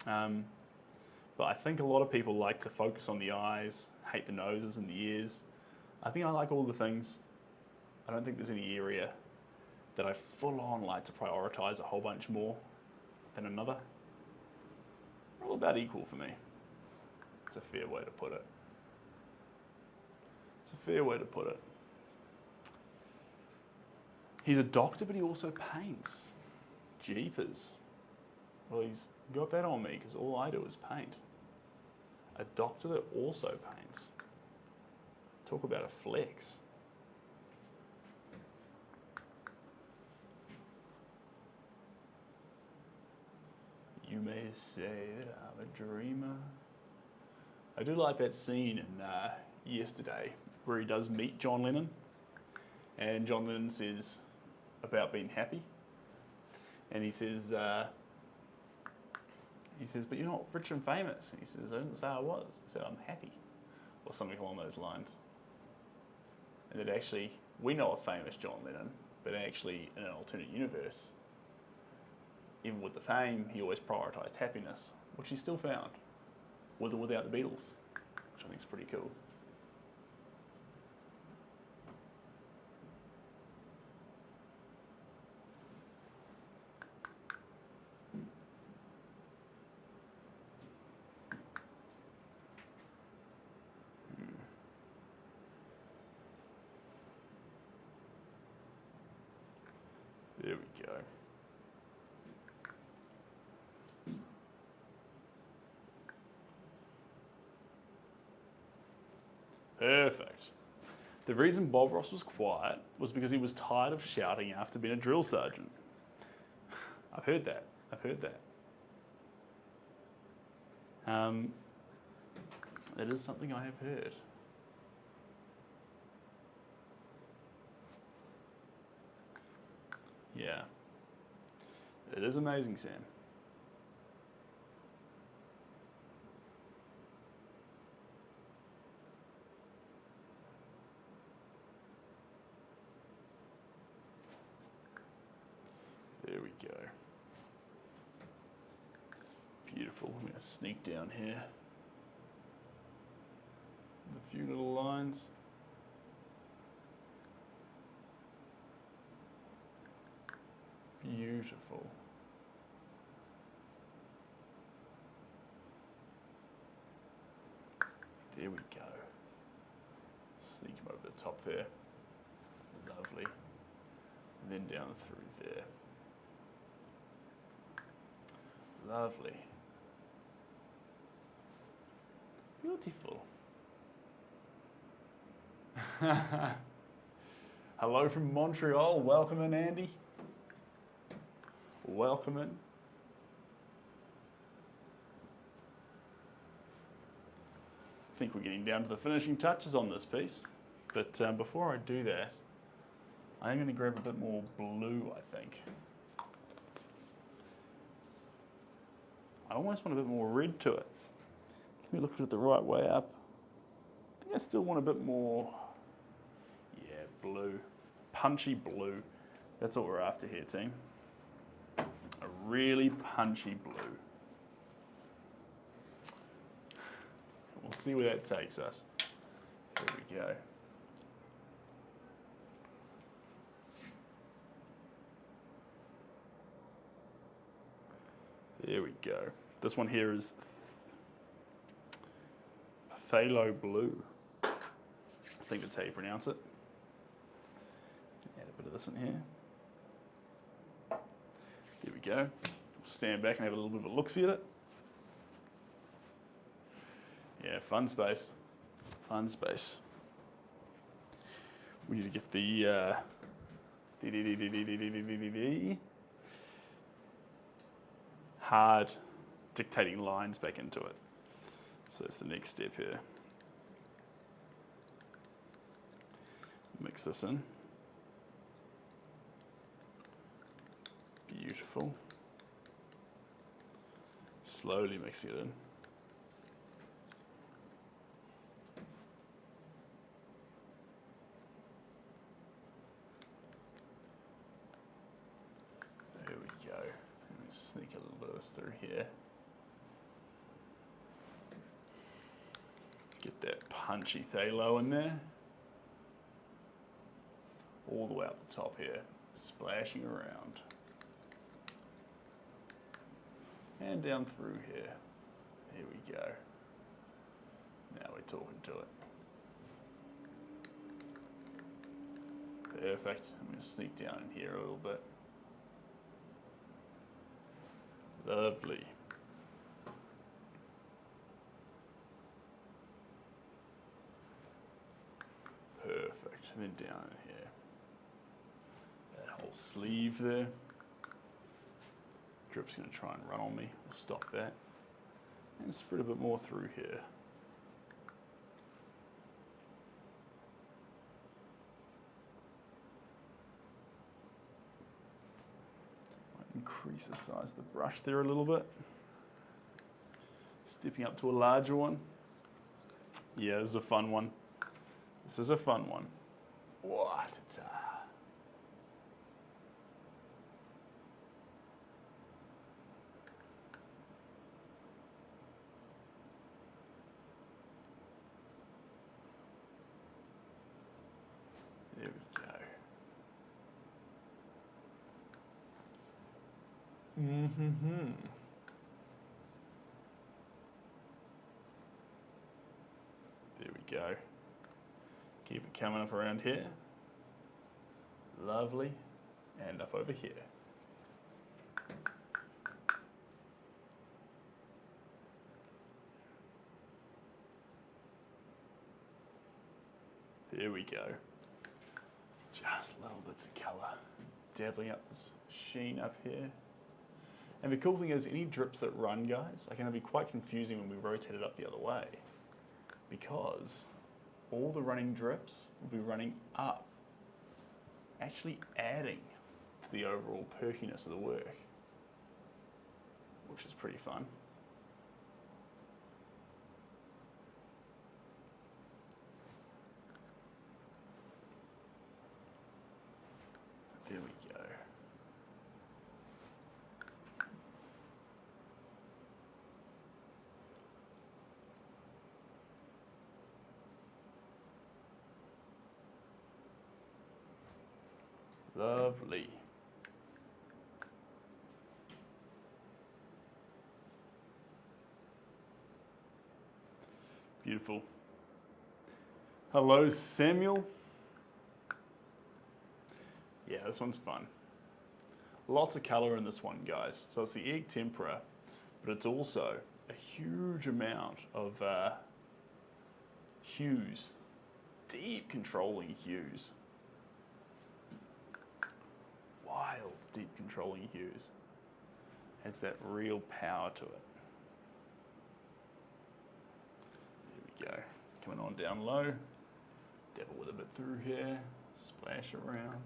But I think a lot of people like to focus on the eyes, hate the noses and the ears. I think I like all the things. I don't think there's any area that I full on like to prioritize a whole bunch more than another. They're all about equal for me. It's a fair way to put it. It's a fair way to put it. He's a doctor, but he also paints. Jeepers. Well, he's got that on me because all I do is paint. A doctor that also paints. Talk about a flex. You may say that I'm a dreamer. I do like that scene in Yesterday where he does meet John Lennon, and John Lennon says about being happy, and he says, but you're not rich and famous. And he says, I didn't say I was. I said I'm happy, or something along those lines. And that actually, we know a famous John Lennon, but actually in an alternate universe, even with the fame, he always prioritised happiness, which he still found, with or without the Beatles, which I think is pretty cool. There we go. Perfect. The reason Bob Ross was quiet was because he was tired of shouting after being a drill sergeant. I've heard that. It is something I have heard. Yeah. It is amazing, Sam. There we go. Beautiful. I'm going to sneak down here. A few little lines. Beautiful. There we go. Sneak him over the top there. Lovely. And then down through there. Lovely. Beautiful. Hello from Montreal. Welcome in, Andy. Welcome in. I think we're getting down to the finishing touches on this piece. But before I do that, I'm going to grab a bit more blue, I think. I almost want a bit more red to it. Let me look at it the right way up. I think I still want a bit more, yeah, blue. Punchy blue. That's what we're after here, team. A really punchy blue. We'll see where that takes us. Here we go. There we go. This one here is Phthalo Blue. I think that's how you pronounce it. Add a bit of this in here. There we go. Stand back and have a little bit of a look-see at it. Yeah, fun space. Fun space. We need to get the hard dictating lines back into it. So that's the next step here. Mix this in. Beautiful. Slowly mixing it in. There we go. Let me sneak a little bit of this through here. Get that punchy phthalo in there. All the way up the top here, splashing around. And down through here. There we go. Now we're talking to it. Perfect. I'm going to sneak down in here a little bit. Lovely. Perfect. And then down in here. That whole sleeve there. Drip's going to try and run on me. We'll stop that. And spread a bit more through here. Increase the size of the brush there a little bit. Stepping up to a larger one. Yeah, this is a fun one. This is a fun one. What? There we go. There we go. Keep it coming up around here. Lovely. And up over here. There we go. Just little bits of colour. Dabbling up this sheen up here. And the cool thing is, any drips that run, guys, are going to be quite confusing when we rotate it up the other way, because all the running drips will be running up, actually adding to the overall perkiness of the work, which is pretty fun. There we go. Lovely. Beautiful. Hello, Samuel. Yeah, this one's fun. Lots of color in this one, guys. So it's the egg tempera, but it's also a huge amount of hues, deep controlling hues. Wild, deep controlling hues. Adds that real power to it. There we go. Coming on down low. Dabble with a bit through here. Splash around.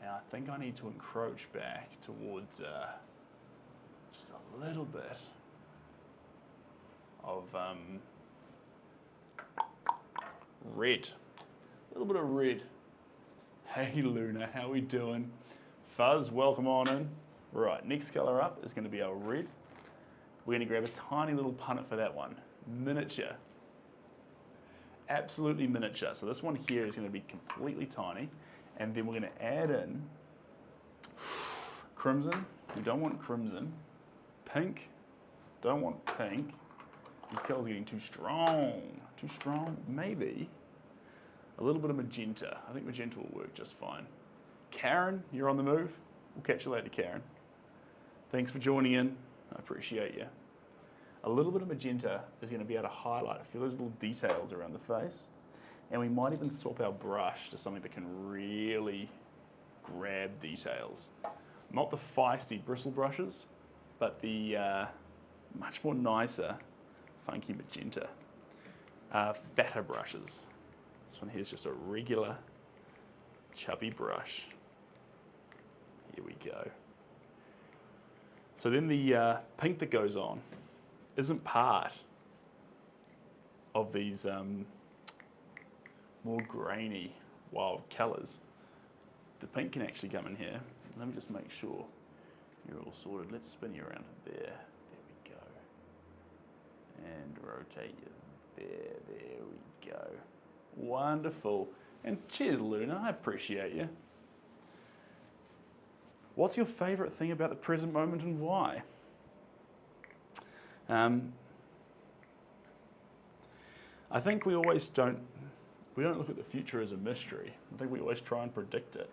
Now I think I need to encroach back towards just a little bit of red. A little bit of red. Hey Luna, how we doing? Fuzz, welcome on in. Right, next color up is going to be our red. We're going to grab a tiny little punnet for that one. Miniature. Absolutely miniature. So this one here is going to be completely tiny. And then we're going to add in crimson. We don't want crimson. Pink. Don't want pink. These colors are getting too strong. Too strong? Maybe. A little bit of magenta. I think magenta will work just fine. Karen, you're on the move. We'll catch you later, Karen. Thanks for joining in. I appreciate you. A little bit of magenta is going to be able to highlight a few of those little details around the face. And we might even swap our brush to something that can really grab details. Not the feisty bristle brushes, but the much more nicer, funky magenta. Fatter brushes. This one here is just a regular, chubby brush. Here we go. So then the pink that goes on isn't part of these more grainy, wild colours. The pink can actually come in here. Let me just make sure you're all sorted. Let's spin you around there. There we go. And rotate you There we go. Wonderful. And cheers, Luna, I appreciate you. What's your favourite thing about the present moment and why? I think we don't look at the future as a mystery. I think we always try and predict it.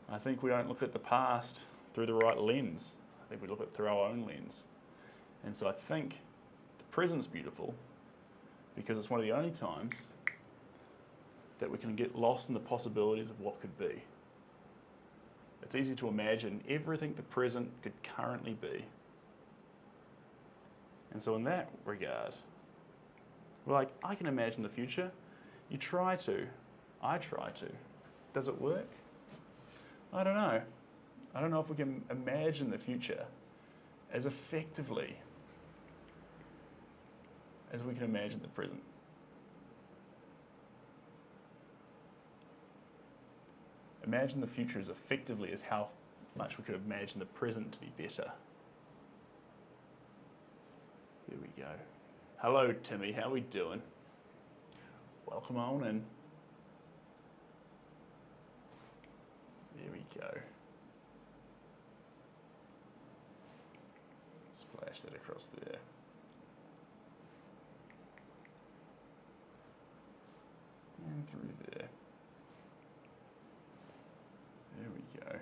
I think we don't look at the past through the right lens. I think we look at it through our own lens. And so I think the present's beautiful because it's one of the only times that we can get lost in the possibilities of what could be. It's easy to imagine everything the present could currently be. And so in that regard, we're like, I can imagine the future. You try to. I try to. Does it work? I don't know. I don't know if we can imagine the future as effectively as we can imagine the present. Imagine the future as effectively as how much we could imagine the present to be better. There we go. Hello, Timmy. How we doing? Welcome on in. There we go. Splash that across there. And through there. There we go.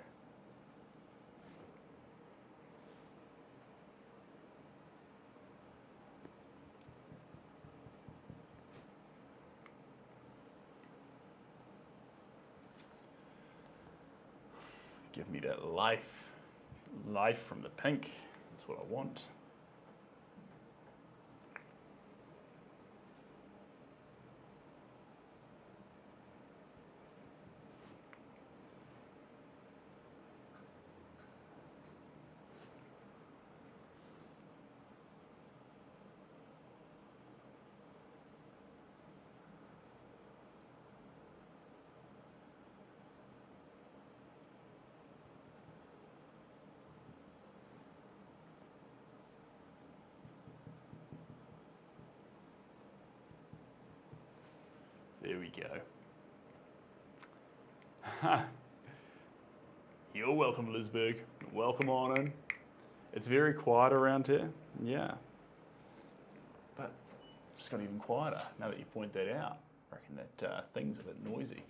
Give me that life from the pink. That's what I want. There we go. You're welcome, Lisberg. Welcome on in. It's very quiet around here. Yeah. But it's got even quieter now that you point that out. I reckon that thing's a bit noisy.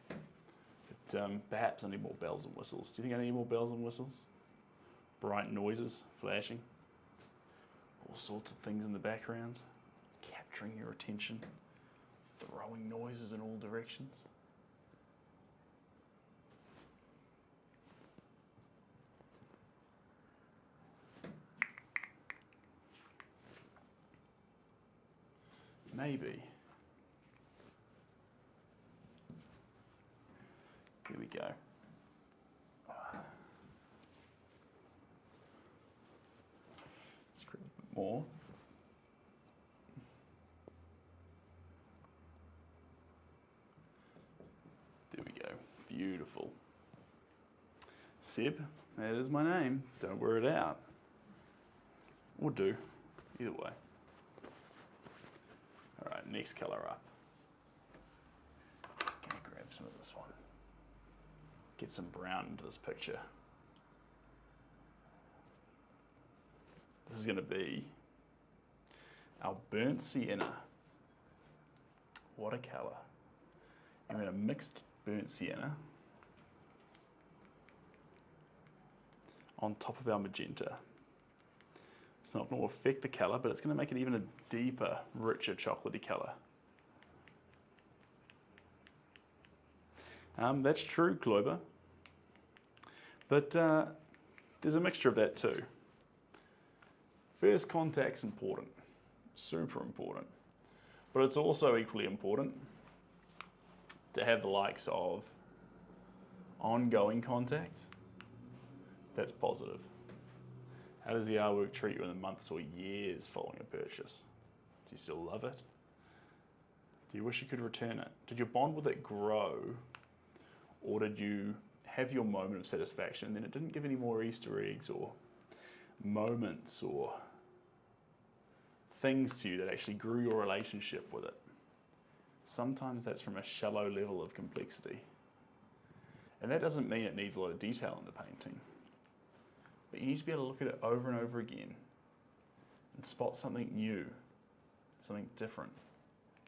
But perhaps I need more bells and whistles. Do you think I need more bells and whistles? Bright noises, flashing. All sorts of things in the background. Capturing your attention. Throwing noises in all directions. Maybe. Here we go. Let's grab a bit more. There we go. Beautiful. Seb, that is my name. Don't wear it out. Or do. Either way. All right, next color up. Gonna grab some of this one. Get some brown into this picture. This is gonna be our burnt sienna watercolor. I'm gonna mix burnt sienna on top of our magenta. It's not going to affect the colour, but it's going to make it even a deeper, richer, chocolatey colour. That's true, Glober. But there's a mixture of that too. First contact's important, super important. But it's also equally important to have the likes of ongoing contact. That's positive. How does the artwork treat you in the months or years following a purchase? Do you still love it? Do you wish you could return it? Did your bond with it grow? Or did you have your moment of satisfaction and then it didn't give any more Easter eggs or moments or things to you that actually grew your relationship with it. Sometimes that's from a shallow level of complexity. And that doesn't mean it needs a lot of detail in the painting. But you need to be able to look at it over and over again and spot something new, something different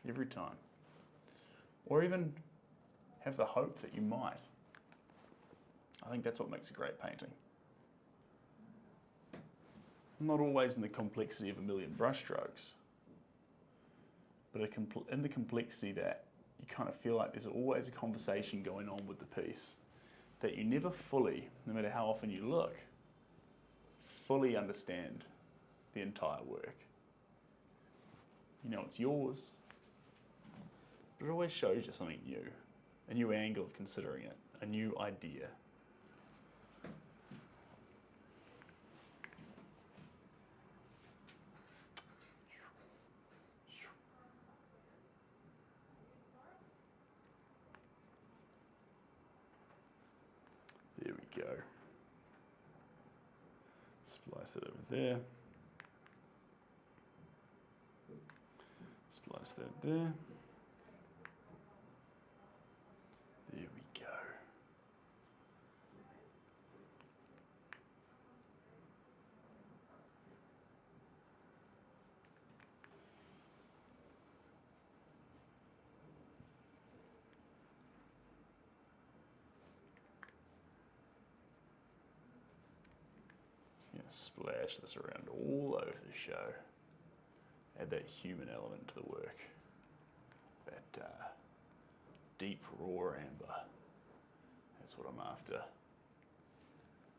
every time. Or even have the hope that you might. I think that's what makes a great painting. Not always in the complexity of a million brushstrokes, but in the complexity that you kind of feel like there's always a conversation going on with the piece that you never fully, no matter how often you look, fully understand the entire work. You know it's yours, but it always shows you something new, a new angle of considering it, a new idea. There we go. Splice it over there. Splice that there. There we go. Splash this around all over the show. Add that human element to the work. That deep raw amber. That's what I'm after.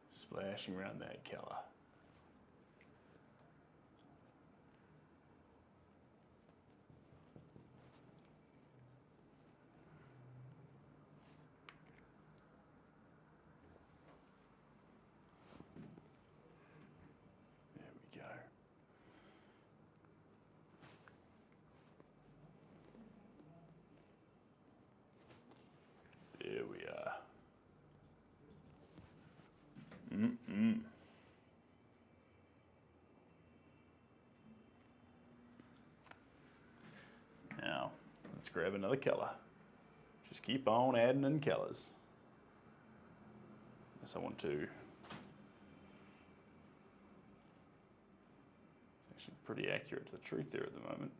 Splashing around that colour. There we are. Now, let's grab another colour. Just keep on adding in colours. Yes, I want to. It's actually pretty accurate to the truth there at the moment.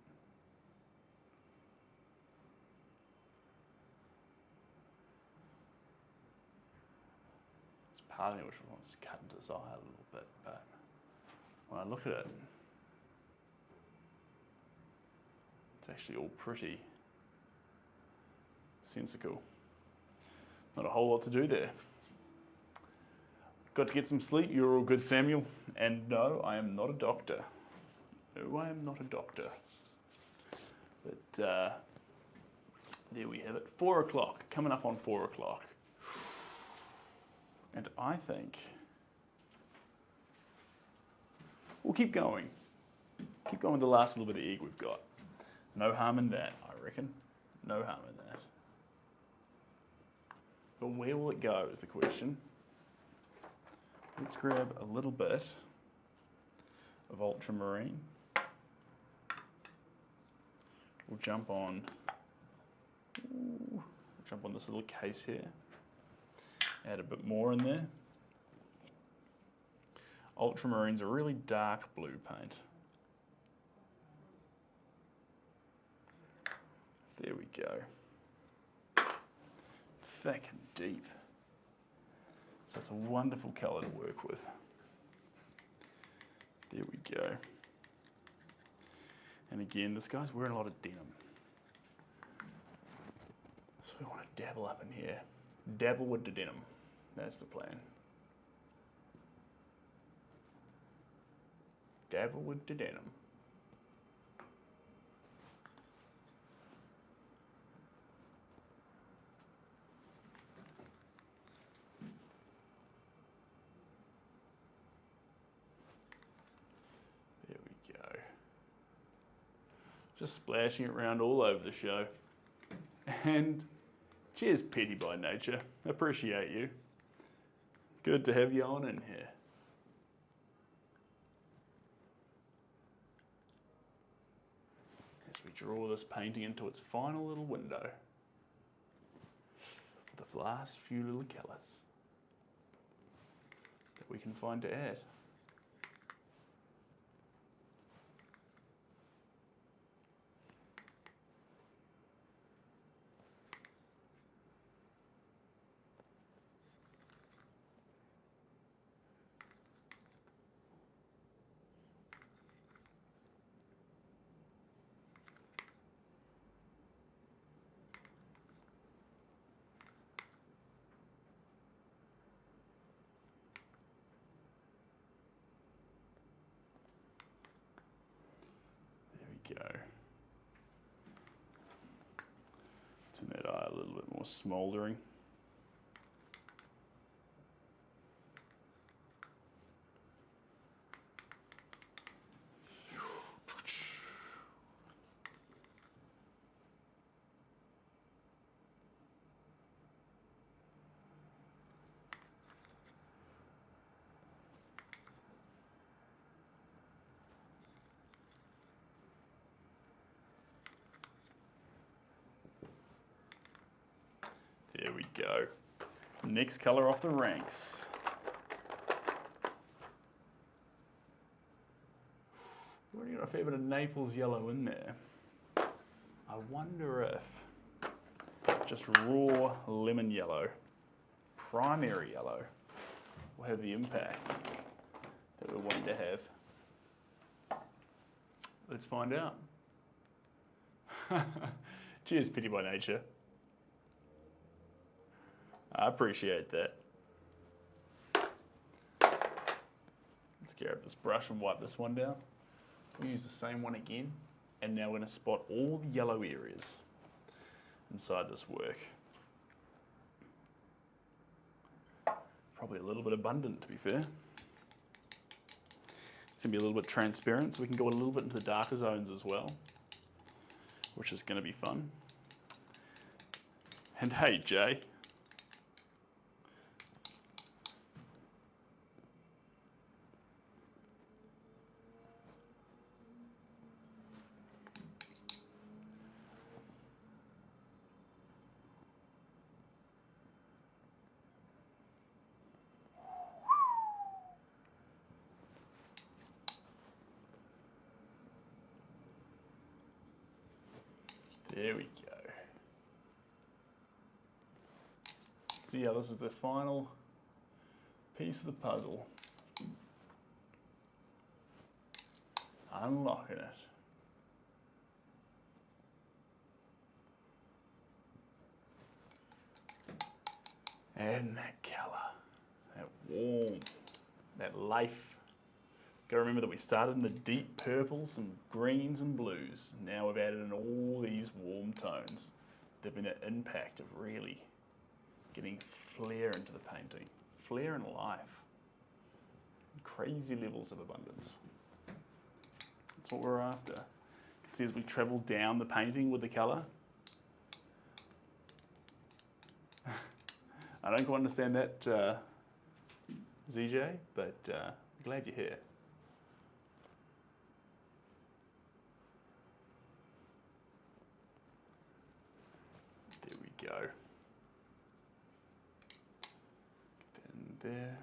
Part of me which wants to cut into this eye a little bit, but when I look at it, it's actually all pretty sensical. Not a whole lot to do there. Got to get some sleep. You're all good, Samuel. And no, I am not a doctor. No, I am not a doctor. But there we have it. 4 o'clock, coming up on 4 o'clock. And I think we'll keep going. Keep going with the last little bit of egg we've got. No harm in that, I reckon. No harm in that. But where will it go is the question. Let's grab a little bit of ultramarine. We'll jump on this little case here. Add a bit more in there. Ultramarine's a really dark blue paint. There we go. Thick and deep. So it's a wonderful colour to work with. There we go. And again, this guy's wearing a lot of denim. So we want to dabble up in here. Dabble with the denim. That's the plan. Dabble with the denim. There we go. Just splashing it around all over the show. And cheers, Petty by Nature. Appreciate you. Good to have you on in here. draw this painting into its final little window with the last few little colours that we can find to add. Go. Turn that eye a little bit more smouldering. There we go. Next colour off the ranks. We've already got a fair bit of Naples yellow in there. I wonder if just raw lemon yellow, primary yellow, will have the impact that we're wanting to have. Let's find out. Cheers, Pity by Nature. I appreciate that. Let's grab this brush and wipe this one down. We'll use the same one again, and now we're going to spot all the yellow areas inside this work. Probably a little bit abundant, to be fair. It's going to be a little bit transparent, so we can go a little bit into the darker zones as well, which is going to be fun. And hey, Jay. There we go. So yeah, this is the final piece of the puzzle. Unlocking it. And that colour, that warm, that life. Got to remember that we started in the deep purples and greens and blues. Now we've added in all these warm tones. They've been an impact of really getting flair into the painting, flair and life, crazy levels of abundance. That's what we're after. You can see as we travel down the painting with the colour. I don't quite understand that, ZJ, but glad you're here. There we go. Get that in there.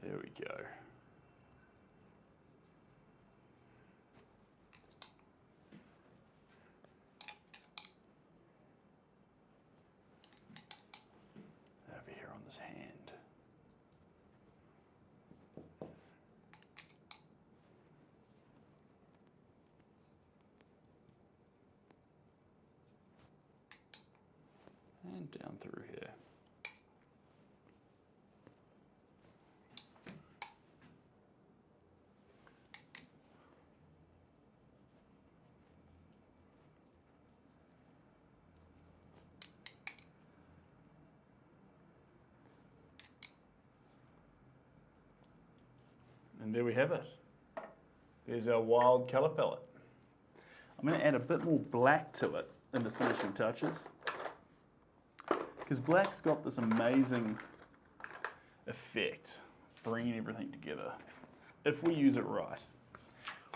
There we go. Over here on this hand. And down through here. there we have it. There's our wild colour palette. I'm going to add a bit more black to it in the finishing touches, because black's got this amazing effect, bringing everything together. If we use it right,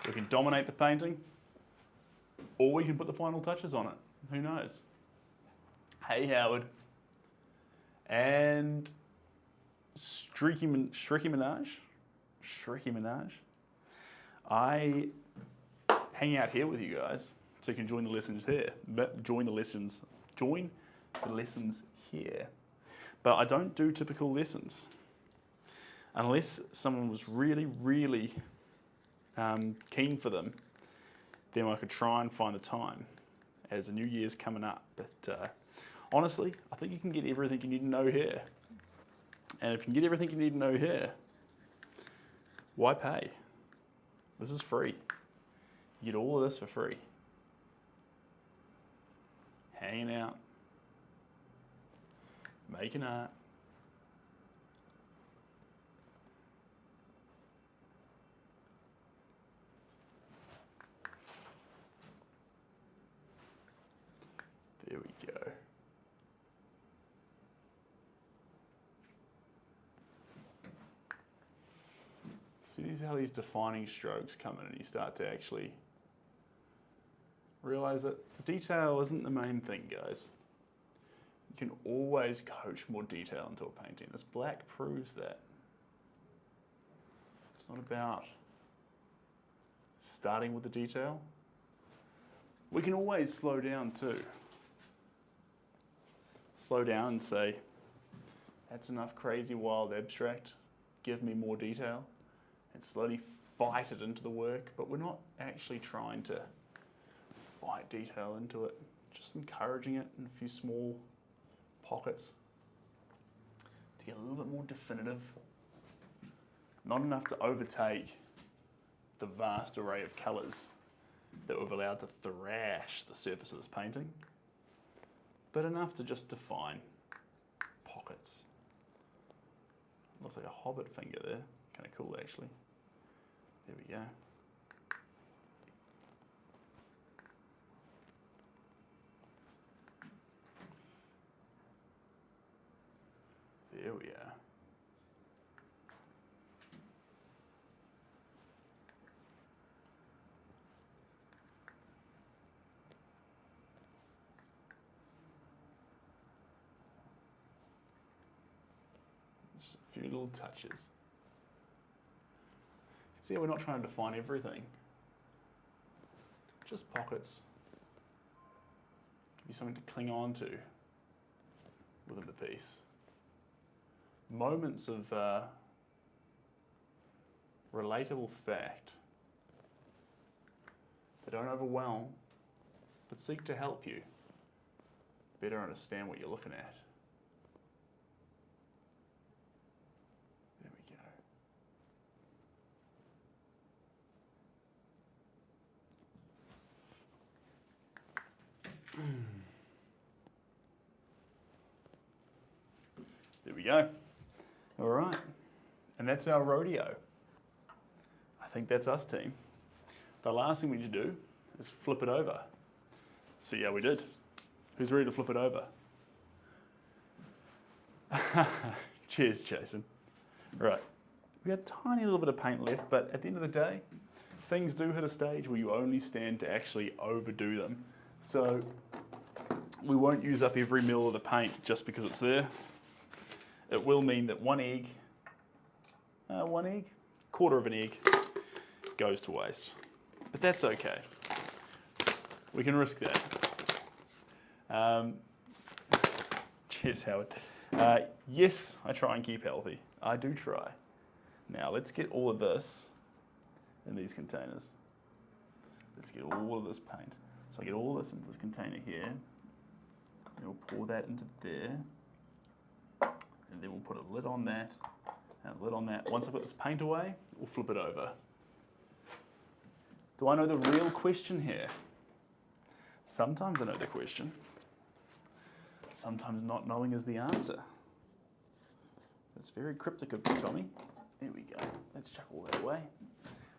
we can dominate the painting, or we can put the final touches on it. Who knows? Hey Howard. And Shrieki Minaj. I hang out here with you guys, so you can join the lessons here. Join the lessons here. But I don't do typical lessons. Unless someone was really, really keen for them, then I could try and find the time, as the new year's coming up. But honestly, I think you can get everything you need to know here. And if you can get everything you need to know here, why pay? This is free. You get all of this for free. Hanging out, making art. There we go. See how these defining strokes come in and you start to actually realize that detail isn't the main thing, guys. You can always coach more detail into a painting. This black proves that. It's not about starting with the detail. We can always slow down too. Slow down and say, that's enough crazy wild abstract, give me more detail, and slowly fight it into the work. But we're not actually trying to fight detail into it, just encouraging it in a few small pockets to get a little bit more definitive. Not enough to overtake the vast array of colours that we've allowed to thrash the surface of this painting, but enough to just define pockets. Looks like a hobbit finger there. Kind of cool, actually. There we go. There we are. Just a few little touches. See how we're not trying to define everything. Just pockets. Give you something to cling on to within the piece. Moments of relatable fact that don't overwhelm, but seek to help you better understand what you're looking at. There we go. There we go. All right, and that's our rodeo. I think that's us, team. The last thing we need to do is flip it over. See how we did. Who's ready to flip it over? Cheers, Jason. Right, we got a tiny little bit of paint left, but at the end of the day, things do hit a stage where you only stand to actually overdo them. So we won't use up every mil of the paint just because it's there. It will mean that one egg, quarter of an egg, goes to waste. But that's okay. We can risk that. Cheers, Howard. Yes, I try and keep healthy. I do try. Now let's get all of this in these containers. Let's get all of this paint. So I get all this into this container here. And we'll pour that into there. And then we'll put a lid on that, and a lid on that. Once I put this paint away, we'll flip it over. Do I know the real question here? Sometimes I know the question. Sometimes not knowing is the answer. It's very cryptic of you, Tommy. There we go. Let's chuck all that away.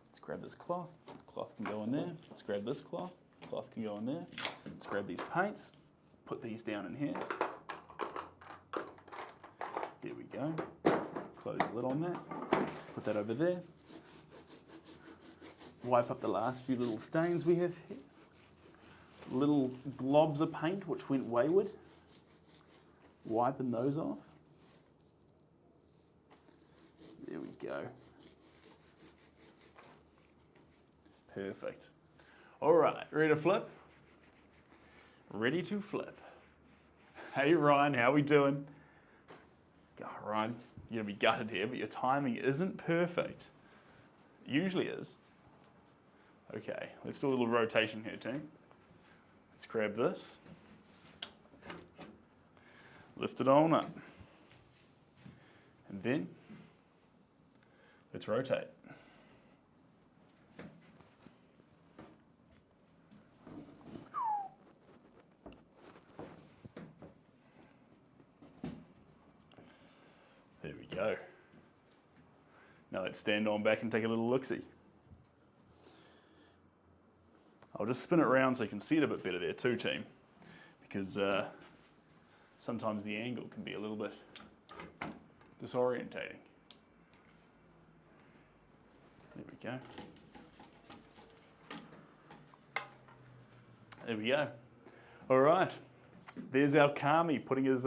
Let's grab this cloth. Cloth can go in there. Let's grab this cloth. Cloth can go in there. Let's grab these paints. Put these down in here. There we go. Close the lid on that. Put that over there. Wipe up the last few little stains we have here. Little globs of paint which went wayward. Wiping those off. There we go. Perfect. All right, ready to flip? Ready to flip. Hey Ryan, how we doing? God, Ryan, you're gonna be gutted here, but your timing isn't perfect. It usually is. Okay, let's do a little rotation here, team. Let's grab this. Lift it on up. And then, let's rotate. There we go. Now let's stand on back and take a little look-see. I'll just spin it around so you can see it a bit better there too, team, because sometimes the angle can be a little bit disorientating. There we go. There we go. All right, there's our Kami putting his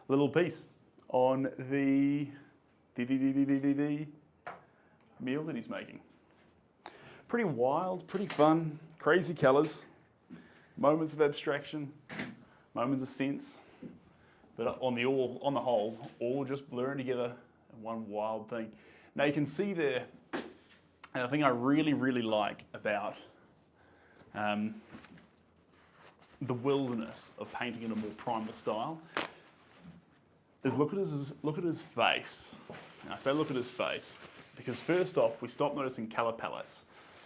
little piece on the meal that he's making. Pretty wild, pretty fun, crazy colours, moments of abstraction, moments of sense, but on the whole, all just blurring together in one wild thing. Now you can see there, and the thing I really, really like about the wilderness of painting in a more primal style is look at his face. Now I say look at his face because first off, we stop noticing colour palettes.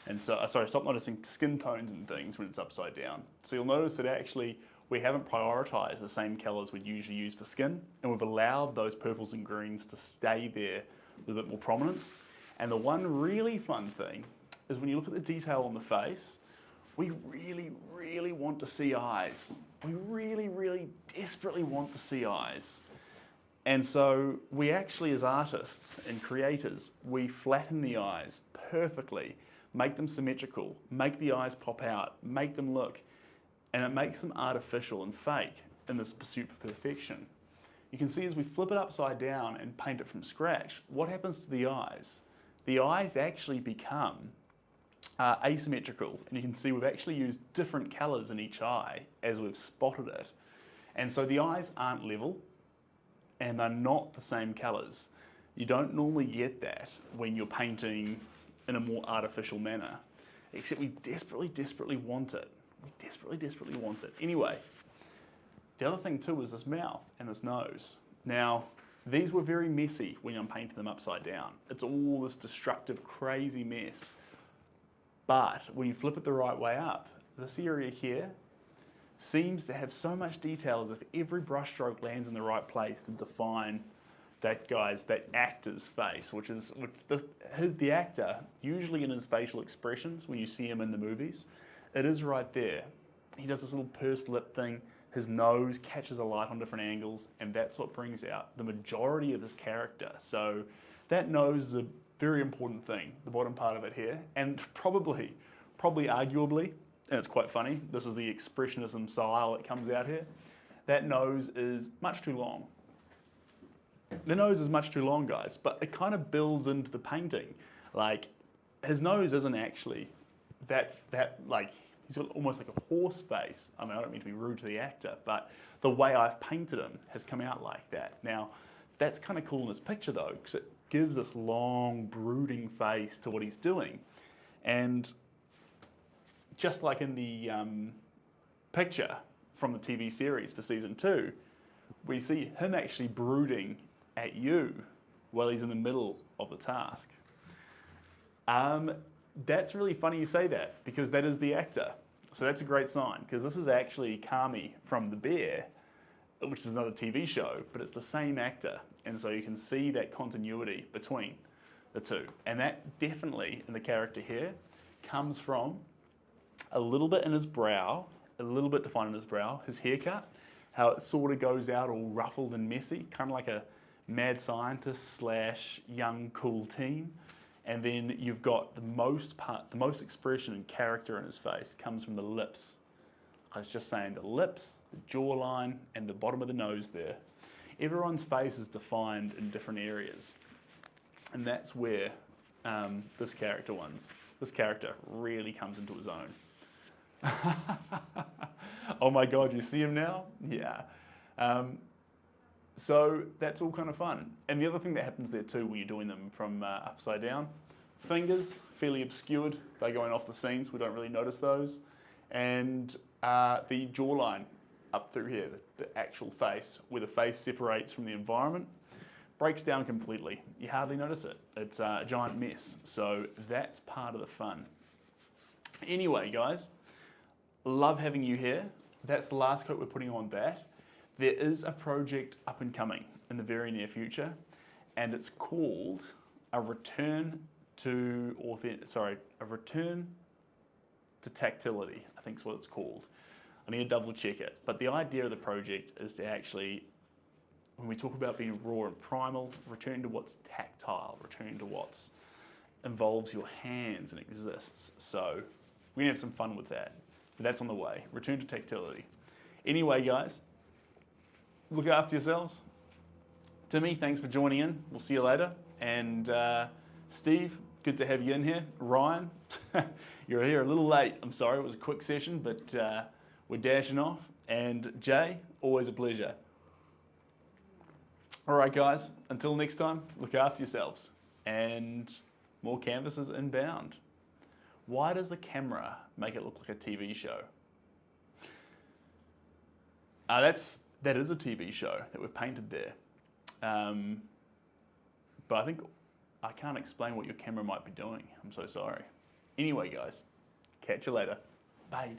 And so, stop noticing skin tones and things when it's upside down. So you'll notice that actually we haven't prioritised the same colours we'd usually use for skin, and we've allowed those purples and greens to stay there with a bit more prominence. And the one really fun thing is when you look at the detail on the face, we really, really want to see eyes. We really, really desperately want to see eyes. And so we actually, as artists and creators, we flatten the eyes perfectly, make them symmetrical, make the eyes pop out, make them look, and it makes them artificial and fake in this pursuit for perfection. You can see as we flip it upside down and paint it from scratch, what happens to the eyes? The eyes actually become asymmetrical, and you can see we've actually used different colours in each eye as we've spotted it. And so the eyes aren't level, and they're not the same colours. You don't normally get that when you're painting in a more artificial manner, except we desperately, desperately want it. We desperately, desperately want it. Anyway, the other thing too is this mouth and this nose. Now, these were very messy when I'm painting them upside down. It's all this destructive, crazy mess. But when you flip it the right way up, this area here seems to have so much detail as if every brushstroke lands in the right place to define that actor's face, which the actor, usually in his facial expressions, when you see him in the movies, it is right there. He does this little pursed lip thing, his nose catches the light on different angles, and that's what brings out the majority of his character. So that nose is a very important thing, the bottom part of it here, and probably arguably, and it's quite funny, this is the expressionism style that comes out here, that nose is much too long. The nose is much too long, guys, but it kind of builds into the painting. Like, his nose isn't actually that like, he's got almost like a horse face. I mean, I don't mean to be rude to the actor, but the way I've painted him has come out like that. Now, that's kind of cool in this picture though, because it gives this long, brooding face to what he's doing. And just like in the picture from the TV series for season 2, we see him actually brooding at you while he's in the middle of the task. That's really funny you say that, because that is the actor. So that's a great sign, because this is actually Kami from The Bear which is another TV show, but it's the same actor. And so you can see that continuity between the two. And that definitely, in the character here, comes from a little bit in his brow, a little bit defined in his brow, his haircut, how it sort of goes out all ruffled and messy, kind of like a mad scientist slash young cool teen. And then you've got the most expression and character in his face comes from the lips. I was just saying, the lips, the jawline, and the bottom of the nose there. Everyone's face is defined in different areas. And that's where this character really comes into his own. Oh my God, you see him now? Yeah. So that's all kind of fun. And the other thing that happens there too when you're doing them from upside down, fingers, fairly obscured. They're going off the scenes, we don't really notice those. And the jawline up through here, the actual face, where the face separates from the environment, breaks down completely. You hardly notice it. It's a giant mess. So that's part of the fun. Anyway, guys, love having you here. That's the last coat we're putting on that. There is a project up and coming in the very near future, and it's called a return to tactility, I think is what it's called. I need to double check it. But the idea of the project is to actually, when we talk about being raw and primal, return to what's tactile, return to what's involves your hands and exists. So we're gonna have some fun with that. But that's on the way. Return to tactility. Anyway, guys, look after yourselves. Timmy, thanks for joining in. We'll see you later. And Steve, good to have you in here. Ryan, you're here a little late. I'm sorry, it was a quick session, but we're dashing off. And Jay, always a pleasure. All right, guys, until next time, look after yourselves. And more canvases inbound. Why does the camera make it look like a TV show? That is a TV show that we've painted there. But I think I can't explain what your camera might be doing. I'm so sorry. Anyway, guys, catch you later. Bye.